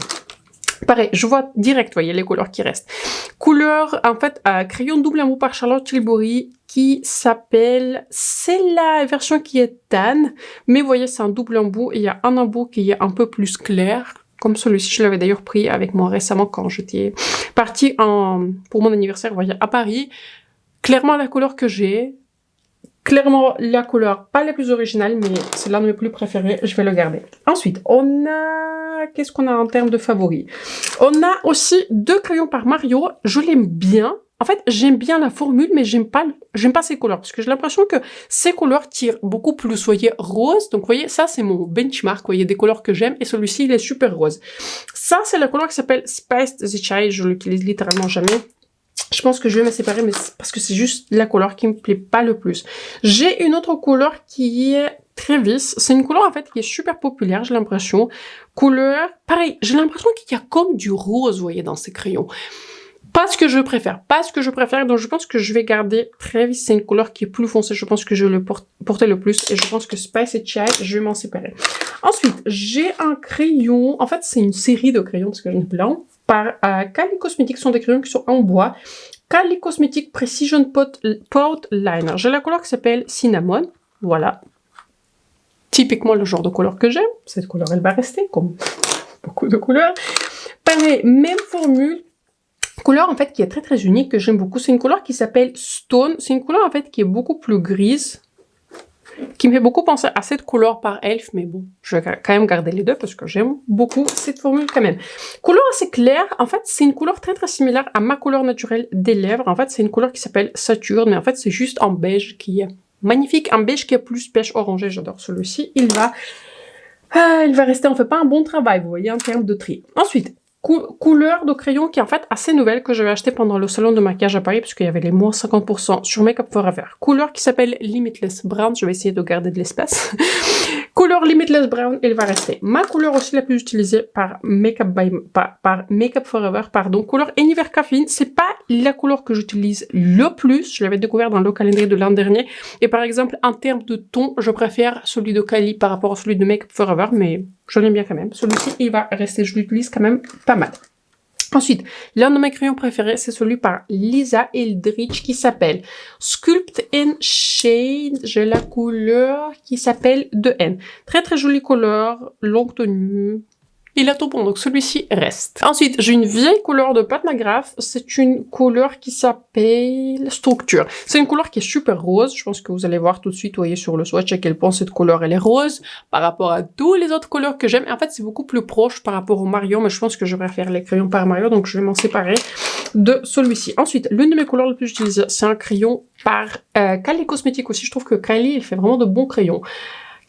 Pareil, je vois direct, voyez les couleurs qui restent. Couleur, en fait, crayon double embout par Charlotte Tilbury qui s'appelle, c'est la version qui est tan, mais vous voyez, c'est un double embout et il y a un embout qui est un peu plus clair. Comme celui-ci, je l'avais d'ailleurs pris avec moi récemment quand j'étais partie pour mon anniversaire, vous voyez, à Paris. Clairement la couleur que j'ai, clairement la couleur pas la plus originale, mais c'est l'un de mes plus préférés, je vais le garder. Ensuite, on a, qu'est-ce qu'on a en termes de favoris? On a aussi 2 crayons par Mario, je l'aime bien. En fait, j'aime bien la formule, mais j'aime pas ces couleurs, parce que j'ai l'impression que ces couleurs tirent beaucoup plus, vous voyez, rose. Donc, vous voyez, ça, c'est mon benchmark, vous voyez, des couleurs que j'aime, et celui-ci, il est super rose. Ça, c'est la couleur qui s'appelle Spiced the Chai, je l'utilise littéralement jamais. Je pense que je vais me séparer, mais parce que c'est juste la couleur qui me plaît pas le plus. J'ai une autre couleur qui est Trevis. C'est une couleur, en fait, qui est super populaire, j'ai l'impression. Couleur, pareil, j'ai l'impression qu'il y a comme du rose, vous voyez, dans ces crayons. Pas ce que je préfère, donc je pense que je vais garder Trevis, c'est une couleur qui est plus foncée, je pense que je vais le porter le plus, et je pense que Spice et Chai, je vais m'en séparer. Ensuite, j'ai un crayon, en fait c'est une série de crayons, parce que j'en ai plein, par Kylie Cosmetics, sont des crayons qui sont en bois. Kylie Cosmetics Precision Pot Liner, j'ai la couleur qui s'appelle Cinnamon, voilà. Typiquement le genre de couleur que j'aime, cette couleur elle va rester, comme beaucoup de couleurs. Pareil, même formule, couleur en fait qui est très très unique, que j'aime beaucoup, c'est une couleur qui s'appelle Stone, c'est une couleur en fait qui est beaucoup plus grise, qui me fait beaucoup penser à cette couleur par Elf, mais bon, je vais quand même garder les deux parce que j'aime beaucoup cette formule quand même. Couleur assez claire, en fait c'est une couleur très très similaire à ma couleur naturelle des lèvres, en fait c'est une couleur qui s'appelle Saturne, mais en fait c'est juste un beige qui est magnifique, un beige qui est plus pêche orangé, j'adore celui-ci, il va rester, on fait pas un bon travail, vous voyez, en termes de tri. Ensuite, couleur de crayon qui est en fait assez nouvelle que j'avais acheté pendant le salon de maquillage à Paris parce qu'il y avait les moins 50% sur Make Up Forever. Couleur qui s'appelle Limitless Brown, je vais essayer de garder de l'espace. Couleur Limitless Brown, elle va rester. Ma couleur aussi la plus utilisée par Make Up Forever, pardon. Couleur Anniversary Caffeine, c'est pas la couleur que j'utilise le plus. Je l'avais découvert dans le calendrier de l'an dernier. Et par exemple, en termes de ton, je préfère celui de Kylie par rapport à celui de Make Up Forever, mais je l'aime bien quand même. Celui-ci, il va rester, je l'utilise quand même pas mal. Ensuite, l'un de mes crayons préférés, c'est celui par Lisa Eldridge qui s'appelle Sculpt and Shade. J'ai la couleur qui s'appelle 2N. Très très jolie couleur, longue tenue. Il a tout bon, donc celui-ci reste. Ensuite, j'ai une vieille couleur de Pat McGrath. C'est une couleur qui s'appelle Structure. C'est une couleur qui est super rose. Je pense que vous allez voir tout de suite, vous voyez sur le swatch à quel point cette couleur elle est rose par rapport à tous les autres couleurs que j'aime. En fait, c'est beaucoup plus proche par rapport au Mario, mais je pense que je préfère les crayons par Mario, donc je vais m'en séparer de celui-ci. Ensuite, l'une de mes couleurs les plus utilisées, c'est un crayon par Kylie Cosmetics aussi. Je trouve que Kylie, elle fait vraiment de bons crayons.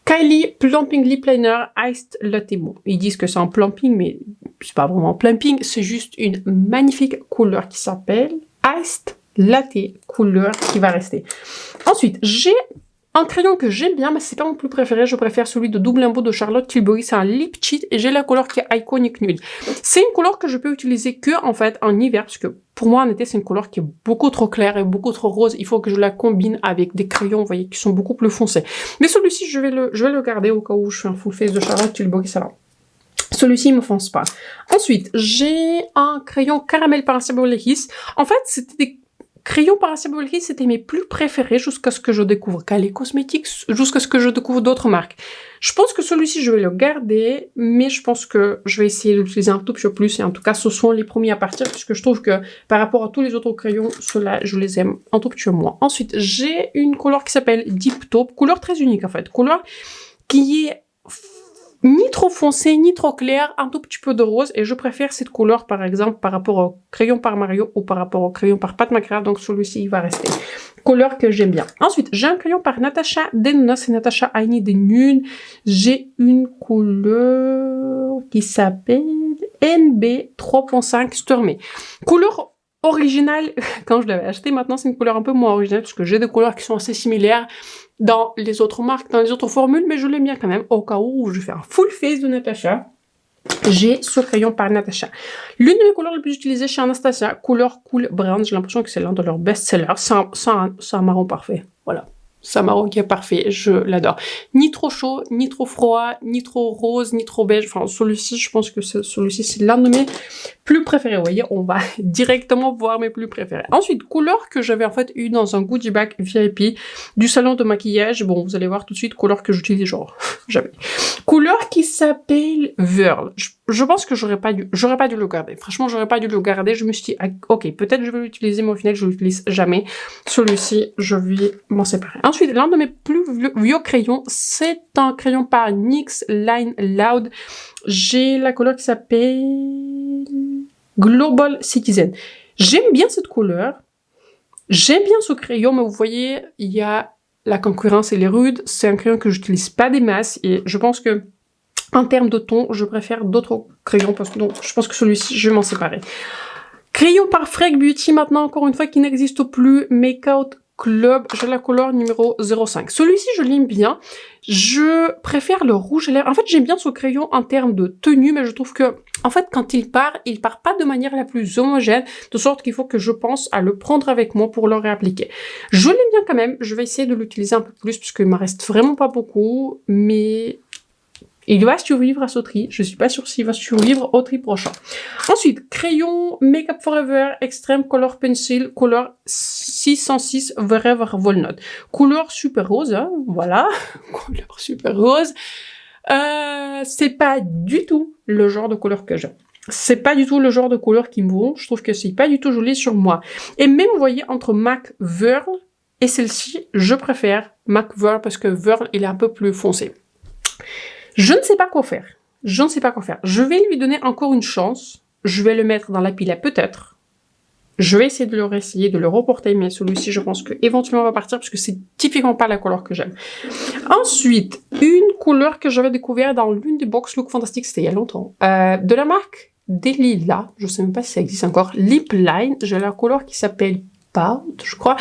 Kylie Plumping Lip Liner Iced Latte Mousse. Ils disent que c'est un plumping, mais c'est pas vraiment un plumping, c'est juste une magnifique couleur qui s'appelle Iced Latte, couleur qui va rester. Ensuite, j'ai un crayon que j'aime bien, mais c'est pas mon plus préféré, je préfère celui de double embout de Charlotte Tilbury, c'est un Lip Cheat, et j'ai la couleur qui est Iconic Nude. C'est une couleur que je peux utiliser que, en fait, en hiver, parce que pour moi, en été, c'est une couleur qui est beaucoup trop claire et beaucoup trop rose. Il faut que je la combine avec des crayons, vous voyez, qui sont beaucoup plus foncés. Mais celui-ci, je vais le garder au cas où je fais un full face de Charlotte Tilbury, ça va. Celui-ci, il me fonce pas. Ensuite, j'ai un crayon caramel Paracetamol Kiss. En fait, c'était des crayons Paracetamol Kiss, c'était mes plus préférés jusqu'à ce que je découvre Kylie Cosmetics, jusqu'à ce que je découvre d'autres marques. Je pense que celui-ci, je vais le garder, mais je pense que je vais essayer de l'utiliser un tout petit peu plus, et en tout cas, ce sont les premiers à partir, puisque je trouve que par rapport à tous les autres crayons, ceux-là, je les aime un tout petit peu moins. Ensuite, j'ai une couleur qui s'appelle Deep Taupe, couleur très unique en fait, couleur qui est ni trop foncé, ni trop clair, un tout petit peu de rose, et je préfère cette couleur par exemple par rapport au crayon par Mario ou par rapport au crayon par Pat McGrath, donc celui-ci il va rester. Couleur que j'aime bien. Ensuite, j'ai un crayon par Natasha Denona, c'est Natasha I Need Nude. J'ai une couleur qui s'appelle NB 3.5 Stormy. Couleur originale, quand je l'avais acheté, maintenant c'est une couleur un peu moins originale, parce que j'ai des couleurs qui sont assez similaires dans les autres marques, dans les autres formules, mais je l'aime bien quand même, au cas où je fais un full face de Natasha. j'ai ce crayon par Natasha. L'une de mes couleurs les plus utilisées chez Anastasia, couleur Cool Brown. J'ai l'impression que c'est l'un de leurs best-sellers. C'est un marron parfait. Voilà. C'est un marron qui est parfait. Je l'adore. Ni trop chaud, ni trop froid, ni trop rose, ni trop beige. Enfin, celui-ci, je pense que celui-ci, c'est l'un de mes plus préférés. Vous voyez, on va directement voir mes plus préférés. Ensuite, couleur que j'avais en fait eu dans un goodie bag VIP du salon de maquillage. Bon, vous allez voir tout de suite, couleur que j'utilise genre jamais. Couleur qui s'appelle Whirl. Je pense que j'aurais pas dû le garder. Franchement, j'aurais pas dû le garder. Je me suis dit, ah, ok, peut-être je vais l'utiliser, mais au final, je l'utilise jamais. Celui-ci, je vais m'en séparer. Ensuite, l'un de mes plus vieux crayons, c'est un crayon par NYX Line Loud. J'ai la couleur qui s'appelle Global Citizen. J'aime bien cette couleur. J'aime bien ce crayon, mais vous voyez, il y a la concurrence, elle est rude. C'est un crayon que j'utilise pas des masses et je pense que en termes de ton, je préfère d'autres crayons parce que donc, je pense que celui-ci, je vais m'en séparer. Crayon par Freak Beauty, maintenant, encore une fois, qui n'existe plus. Make Out Club, j'ai la couleur numéro 05. Celui-ci, je l'aime bien. Je préfère le rouge à lèvres. En fait, j'aime bien ce crayon en termes de tenue, mais je trouve que, en fait, quand il part pas de manière la plus homogène, de sorte qu'il faut que je pense à le prendre avec moi pour le réappliquer. Je l'aime bien quand même. Je vais essayer de l'utiliser un peu plus, parce qu'il m'en reste vraiment pas beaucoup, mais il va survivre à ce tri. Je suis pas sûre s'il va survivre au tri prochain. Ensuite, crayon Make Up Forever Extreme Color Pencil, couleur 606 Forever Walnut. Couleur super rose, hein, voilà. Couleur super rose. C'est pas du tout le genre de couleur que j'aime. C'est pas du tout le genre de couleur qui me vont. Je trouve que c'est pas du tout joli sur moi. Et même, vous voyez, entre MAC Whirl et celle-ci, je préfère MAC Whirl parce que Whirl, il est un peu plus foncé. Je ne sais pas quoi faire. Je ne sais pas quoi faire. Je vais lui donner encore une chance. Je vais le mettre dans la pile à peut-être. Je vais essayer de le réessayer, de le reporter, mais celui-ci, je pense que éventuellement va partir parce que c'est typiquement pas la couleur que j'aime. Ensuite, une couleur que j'avais découvert dans l'une des box Look Fantastique, c'était il y a longtemps, de la marque Delila. Je sais même pas si ça existe encore. Lip Line. J'ai la couleur qui s'appelle je crois.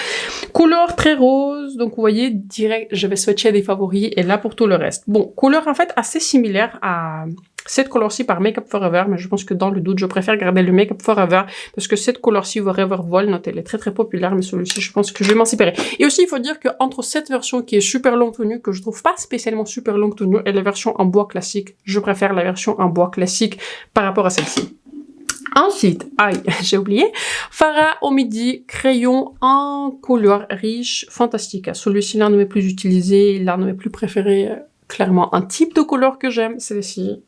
Couleur très rose, donc vous voyez, direct, je vais switcher des favoris, et là pour tout le reste. Bon, couleur en fait assez similaire à cette couleur-ci par Make Up Forever, mais je pense que dans le doute, je préfère garder le Make Up Forever, parce que cette couleur-ci, Forever Walnut, elle est très très populaire, mais celui-ci, je pense que je vais m'en séparer. Et aussi, il faut dire qu'entre cette version qui est super longue tenue, que je trouve pas spécialement super longue tenue, et la version en bois classique, je préfère la version en bois classique par rapport à celle-ci. Ensuite, aïe, j'ai oublié, Farah au midi, crayon en couleur riche, fantastique. Celui-ci, l'un de mes plus utilisés, l'un de mes plus préférés, clairement un type de couleur que j'aime, celui-ci.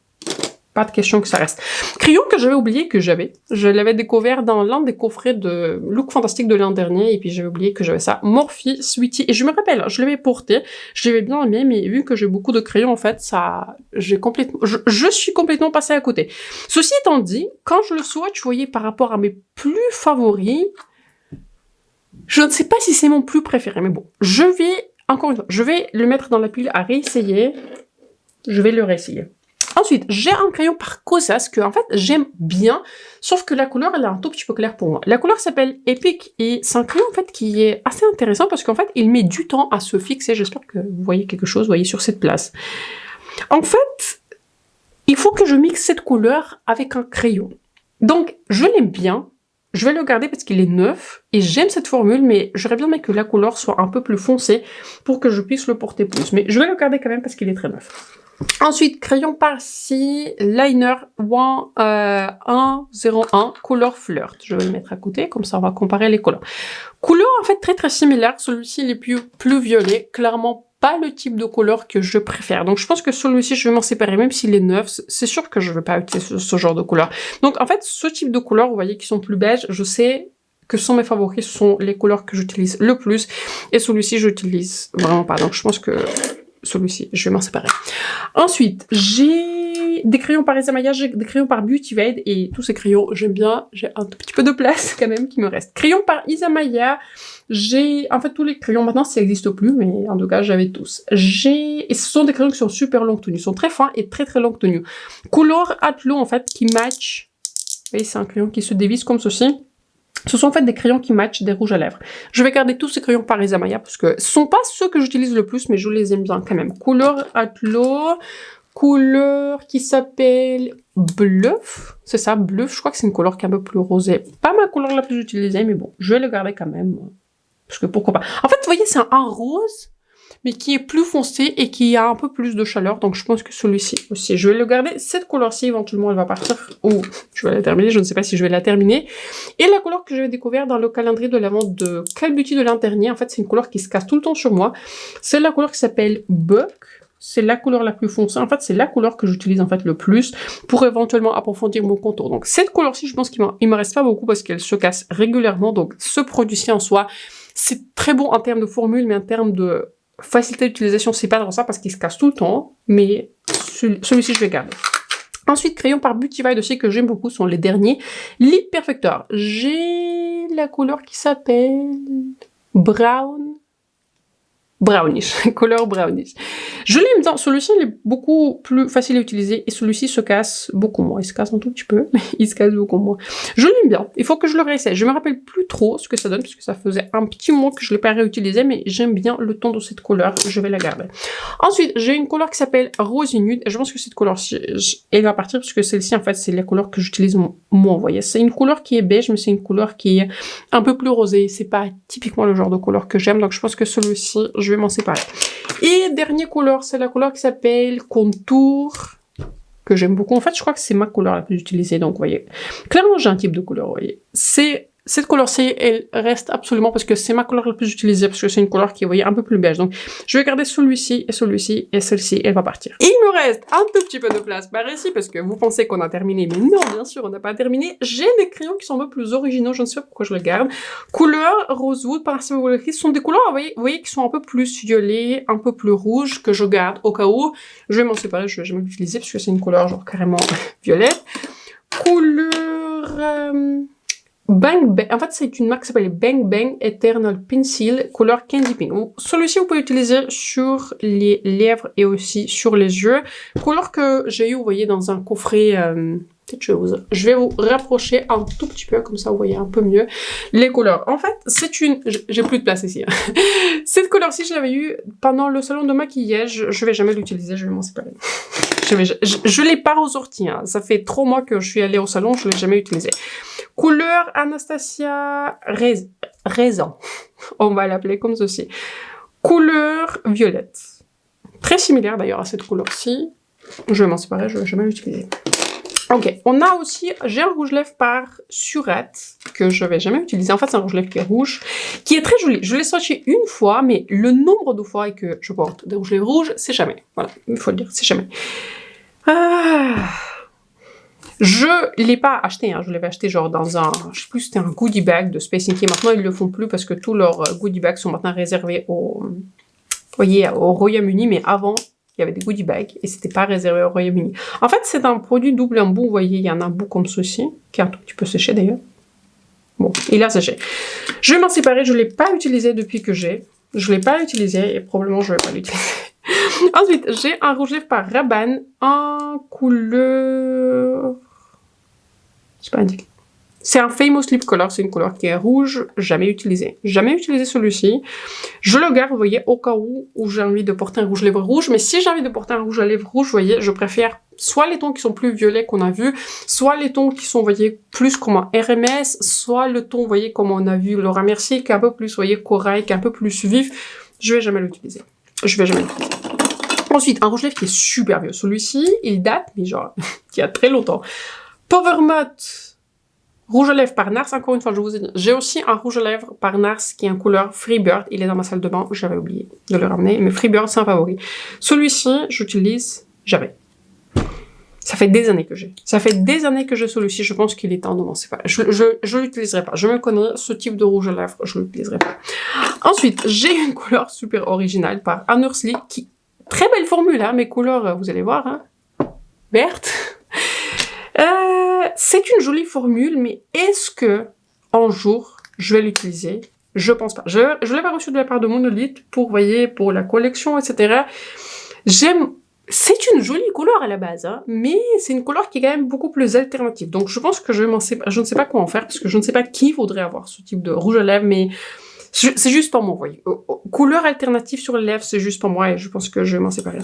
Pas de question que ça reste. Crayon que j'avais oublié que j'avais. Je l'avais découvert dans l'un des coffrets de Look Fantastique de l'an dernier, et puis j'avais oublié que j'avais ça. Morphe Sweetie. Et je me rappelle, je l'avais porté, je l'avais bien aimé, mais vu que j'ai beaucoup de crayons, en fait, je suis complètement passée à côté. Ceci étant dit, quand je le swatch, vous voyez, par rapport à mes plus favoris, je ne sais pas si c'est mon plus préféré, mais bon, encore une fois, je vais le mettre dans la pile à réessayer. Je vais le réessayer. Ensuite, j'ai un crayon par Kosas que, en fait, j'aime bien, sauf que la couleur, elle est un tout petit peu claire pour moi. La couleur s'appelle Epic et c'est un crayon, en fait, qui est assez intéressant parce qu'en fait, il met du temps à se fixer. J'espère que vous voyez quelque chose, vous voyez, sur cette place. En fait, il faut que je mixe cette couleur avec un crayon. Donc, je l'aime bien. Je vais le garder parce qu'il est neuf et j'aime cette formule, mais j'aurais bien aimé que la couleur soit un peu plus foncée pour que je puisse le porter plus. Mais je vais le garder quand même parce qu'il est très neuf. Ensuite, crayon par-ci, liner 101, couleur flirt. Je vais le mettre à côté, comme ça on va comparer les couleurs. Couleur en fait très très similaire, celui-ci il est plus violet, clairement pas le type de couleur que je préfère. Donc je pense que celui-ci je vais m'en séparer, même s'il est neuf, c'est sûr que je vais pas utiliser ce genre de couleur. Donc en fait, ce type de couleurs, vous voyez, qui sont plus beiges, je sais que sont mes favoris, ce sont les couleurs que j'utilise le plus, et celui-ci j'utilise vraiment pas. Donc je pense que celui-ci, je vais m'en séparer. Ensuite, j'ai des crayons par Isamaya, j'ai des crayons par Beauty Aid, et tous ces crayons, j'aime bien, j'ai un tout petit peu de place quand même qui me reste. Crayon par Isamaya, j'ai, en fait, tous les crayons, maintenant, ça n'existe plus, mais en tout cas, j'avais tous. Et ce sont des crayons qui sont super longue tenue, ils sont très fins et très très longue tenue. Couleur Atlo, en fait, qui match. Vous voyez, c'est un crayon qui se dévisse comme ceci. Ce sont en fait des crayons qui matchent des rouges à lèvres. Je vais garder tous ces crayons par Isamaya parce que ce sont pas ceux que j'utilise le plus, mais je les aime bien quand même. Couleur Atlo, couleur qui s'appelle Bluff. C'est ça, Bluff. Je crois que c'est une couleur qui est un peu plus rosée. Pas ma couleur la plus utilisée, mais bon, je vais le garder quand même. Parce que pourquoi pas. En fait, vous voyez, c'est un rose, mais qui est plus foncé et qui a un peu plus de chaleur. Donc, je pense que celui-ci aussi, je vais le garder. Cette couleur-ci, éventuellement, elle va partir. Ou je vais la terminer. Je ne sais pas si je vais la terminer. Et la couleur que j'avais découvert dans le calendrier de l'avant de Cal Beauty de l'an dernier, en fait, c'est une couleur qui se casse tout le temps sur moi. C'est la couleur qui s'appelle Buck. C'est la couleur la plus foncée. En fait, c'est la couleur que j'utilise en fait le plus pour éventuellement approfondir mon contour. Donc, cette couleur-ci, je pense qu'il me reste pas beaucoup parce qu'elle se casse régulièrement. Donc, ce produit-ci en soi, c'est très bon en termes de formule, mais en termes de facilité d'utilisation, c'est pas dans ça parce qu'il se casse tout le temps. Mais celui-ci, je vais garder. Ensuite, crayon par Beauty Vibe aussi que j'aime beaucoup sont les derniers. Lip Perfector. J'ai la couleur qui s'appelle Brownish, couleur brownish. Je l'aime bien, celui-ci il est beaucoup plus facile à utiliser et celui-ci se casse beaucoup moins. Il se casse un tout petit peu, mais il se casse beaucoup moins. Je l'aime bien, il faut que je le réessaye. Je me rappelle plus trop ce que ça donne parce que ça faisait un petit mois que je l'ai pas réutilisé, mais j'aime bien le ton de cette couleur, je vais la garder. Ensuite, j'ai une couleur qui s'appelle Rosy Nude et je pense que cette couleur-ci, elle va partir parce que celle-ci en fait c'est la couleur que j'utilise moi, vous voyez. C'est une couleur qui est beige, mais c'est une couleur qui est un peu plus rosée. C'est pas typiquement le genre de couleur que j'aime, donc je pense que celui-ci, je vais m'en séparer. Et dernière couleur, c'est la couleur qui s'appelle Contour, que j'aime beaucoup. En fait, je crois que c'est ma couleur la plus utilisée, donc vous voyez. Clairement, j'ai un type de couleur, vous voyez. Cette couleur-ci, elle reste absolument parce que c'est ma couleur la plus utilisée, parce que c'est une couleur qui est, vous voyez, un peu plus beige. Donc, je vais garder celui-ci, et celle-ci, elle va partir. Il me reste un tout petit peu de place par ici, parce que vous pensez qu'on a terminé, mais non, bien sûr, on n'a pas terminé. J'ai des crayons qui sont un peu plus originaux, je ne sais pas pourquoi je les garde. Couleur Rosewood, par ce sont des couleurs, vous voyez, qui sont un peu plus violet, un peu plus rouge, que je garde au cas où. Je vais m'en séparer, je vais jamais l'utiliser, parce que c'est une couleur, genre, carrément violette. Couleur... Bang Bang, en fait c'est une marque qui s'appelle Bang Bang Eternal Pencil, couleur Candy Pink. Celui-ci vous pouvez l'utiliser sur les lèvres et aussi sur les yeux. Couleur que j'ai eu, vous voyez, dans un coffret, peut-être je vais vous rapprocher un tout petit peu, comme ça vous voyez un peu mieux les couleurs. En fait, c'est une... J'ai plus de place ici. Cette couleur-ci, je l'avais eu pendant le salon de maquillage. Je vais jamais l'utiliser, je vais m'en séparer. Je l'ai pas ressorti, hein. Ça fait 3 mois que je suis allée au salon, je l'ai jamais utilisé. Couleur Anastasia Raisin. On va l'appeler comme ceci. Couleur violette. Très similaire d'ailleurs à cette couleur-ci. Je vais m'en séparer, je vais jamais l'utiliser. Ok, on a aussi, j'ai un rouge-lèvres par Surette, que je vais jamais utiliser. En fait, c'est un rouge-lèvres qui est rouge, qui est très joli. Je l'ai swatché une fois, mais le nombre de fois que je porte des rouges-lèvres rouges, c'est jamais. Voilà, il faut le dire, c'est jamais. Je l'ai pas acheté, hein. Je l'avais acheté genre dans un, je sais plus, c'était un goodie bag de Space Inc. Maintenant, ils le font plus parce que tous leurs goodie bags sont maintenant réservés au, voyez, au Royaume-Uni, mais avant, il y avait des goodie bags et c'était pas réservé au Royaume-Uni. En fait, c'est un produit double embout, vous voyez, il y en a un bout comme ceci, qui est un tout petit peu séché d'ailleurs. Bon, il a séché. Je vais m'en séparer, je l'ai pas utilisé depuis que j'ai. Je l'ai pas utilisé et probablement je vais pas l'utiliser. Ensuite, j'ai un rouge-lèvres par Rabanne en couleur... C'est pas indiqué. C'est un Famous Lip Color, c'est une couleur qui est rouge, jamais utilisé. Jamais utilisé celui-ci. Je le garde, vous voyez, au cas où j'ai envie de porter un rouge à lèvres rouge. Mais si j'ai envie de porter un rouge à lèvres rouge, vous voyez, je préfère soit les tons qui sont plus violets qu'on a vu, soit les tons qui sont, vous voyez, plus comme un RMS, soit le ton, vous voyez, comme on a vu Laura Mercier, qui est un peu plus, vous voyez, corail, qui est un peu plus vif. Je vais jamais l'utiliser. Je vais jamais l'utiliser. Ensuite, un rouge à lèvres qui est super vieux. Celui-ci, il date, mais genre, il y a très longtemps. Powermut rouge à lèvres par Nars, encore une fois, je vous ai dit. J'ai aussi un rouge à lèvres par Nars qui est en couleur Freebird. Il est dans ma salle de bain, j'avais oublié de le ramener. Mais Freebird, c'est un favori. Celui-ci, j'utilise jamais. Ça fait des années que j'ai. Ça fait des années que j'ai celui-ci. Je pense qu'il est temps de m'en séparer. Je l'utiliserai pas. Je me connais, ce type de rouge à lèvres, je l'utiliserai pas. Ensuite, j'ai une couleur super originale par Anursley qui... Très belle formule, hein, mes couleurs, vous allez voir, hein. Verte. C'est une jolie formule, mais est-ce que un jour je vais l'utiliser? Je pense pas. Je l'avais reçu de la part de Monolith pour, voyez, pour la collection, etc. J'aime. C'est une jolie couleur à la base, hein, mais c'est une couleur qui est quand même beaucoup plus alternative. Donc je pense que je ne sais pas quoi en faire parce que je ne sais pas qui voudrait avoir ce type de rouge à lèvres, mais c'est juste pour moi, vous voyez. Couleur alternative sur les lèvres, c'est juste pour moi et je pense que je vais m'en séparer.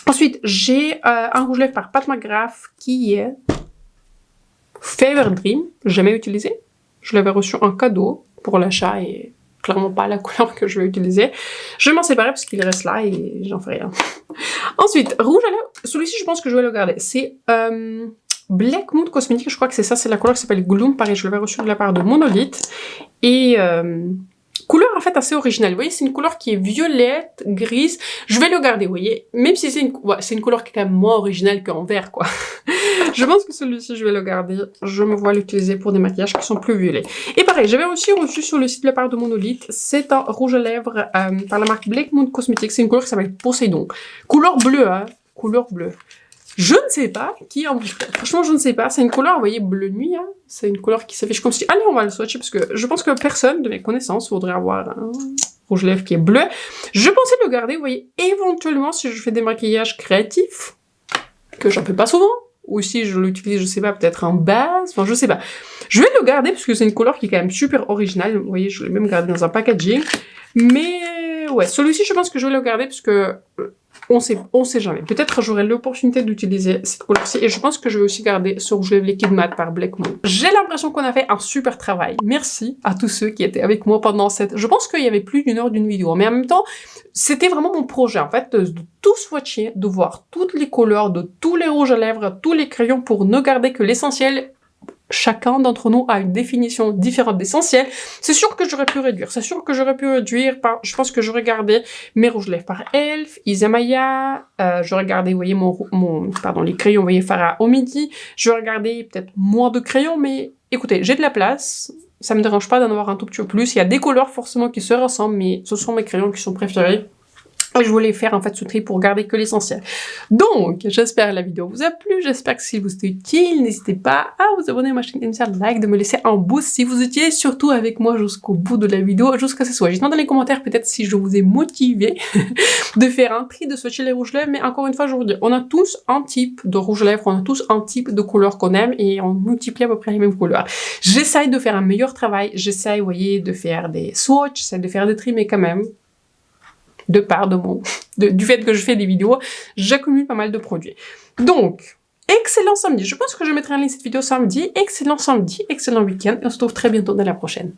Ensuite, j'ai un rouge à lèvres par Pat McGrath qui est Fever Dream, jamais utilisé. Je l'avais reçu en cadeau pour l'achat et clairement pas la couleur que je vais utiliser. Je vais m'en séparer parce qu'il reste là et j'en fais rien. Ensuite, rouge à lèvres, celui-ci je pense que je vais le garder. C'est Black Moon Cosmetics, je crois que c'est ça, c'est la couleur qui s'appelle Gloom. Pareil, je l'avais reçu de la part de Monolith. Et couleur en fait assez originale. Vous voyez, c'est une couleur qui est violette, grise. Je vais le garder, vous voyez. Même si c'est une couleur qui est quand même moins originale qu'en vert, quoi. Je pense que celui-ci, je vais le garder. Je me vois l'utiliser pour des maquillages qui sont plus violets. Et pareil, j'avais aussi reçu sur le site de la part de Monolith. C'est un rouge à lèvres par la marque Black Moon Cosmetics. C'est une couleur qui s'appelle Poseidon. Couleur bleue, hein. Couleur bleue. Je ne sais pas qui en fait. Franchement, je ne sais pas. C'est une couleur, vous voyez, bleu nuit. Hein. C'est une couleur qui s'affiche comme si... Allez, on va le swatcher parce que je pense que personne de mes connaissances voudrait avoir un rouge à lèvres qui est bleu. Je pensais le garder, vous voyez, éventuellement si je fais des maquillages créatifs, que j'en fais pas souvent, ou si je l'utilise, je sais pas, peut-être en base, enfin, je sais pas. Je vais le garder parce que c'est une couleur qui est quand même super originale. Vous voyez, je l'ai même gardé dans un packaging. Mais ouais, celui-ci, je pense que je vais le garder parce que... on sait jamais. Peut-être j'aurai l'opportunité d'utiliser cette couleur-ci et je pense que je vais aussi garder ce rouge à lèvres liquide mat par Black Moon. J'ai l'impression qu'on a fait un super travail. Merci à tous ceux qui étaient avec moi pendant cette... Je pense qu'il y avait plus d'une heure d'une vidéo, mais en même temps, c'était vraiment mon projet, en fait, de tout swatcher, de voir toutes les couleurs, de tous les rouges à lèvres, tous les crayons pour ne garder que l'essentiel. Chacun d'entre nous a une définition différente d'essentiel. C'est sûr que j'aurais pu réduire. C'est sûr que j'aurais pu réduire par... Je pense que j'aurais gardé mes rouges à lèvres par Elf, Isamaya. J'aurais gardé, vous voyez, les crayons, vous voyez, Farah au midi. J'aurais gardé peut-être moins de crayons, mais écoutez, j'ai de la place. Ça me dérange pas d'en avoir un tout petit peu plus. Il y a des couleurs forcément qui se ressemblent, mais ce sont mes crayons qui sont préférés. Et je voulais faire en fait ce tri pour garder que l'essentiel. Donc, j'espère que la vidéo vous a plu, j'espère que si vous êtes utile, n'hésitez pas à vous abonner à ma chaîne, de me faire like, de me laisser un boost si vous étiez surtout avec moi jusqu'au bout de la vidéo, jusqu'à ce soit. Dites-moi dans les commentaires peut-être si je vous ai motivé de faire un tri, de swatcher les rouges lèvres, mais encore une fois, je vous dis, on a tous un type de rouge lèvres, on a tous un type de couleur qu'on aime et on multiplie à peu près les mêmes couleurs. J'essaye de faire un meilleur travail, j'essaye, vous voyez, de faire des swatchs, j'essaye de faire des tri, mais quand même, de part du fait que je fais des vidéos, j'accumule pas mal de produits. Donc, excellent samedi. Je pense que je mettrai un lien de cette vidéo samedi. Excellent samedi, excellent week-end et on se retrouve très bientôt dans la prochaine.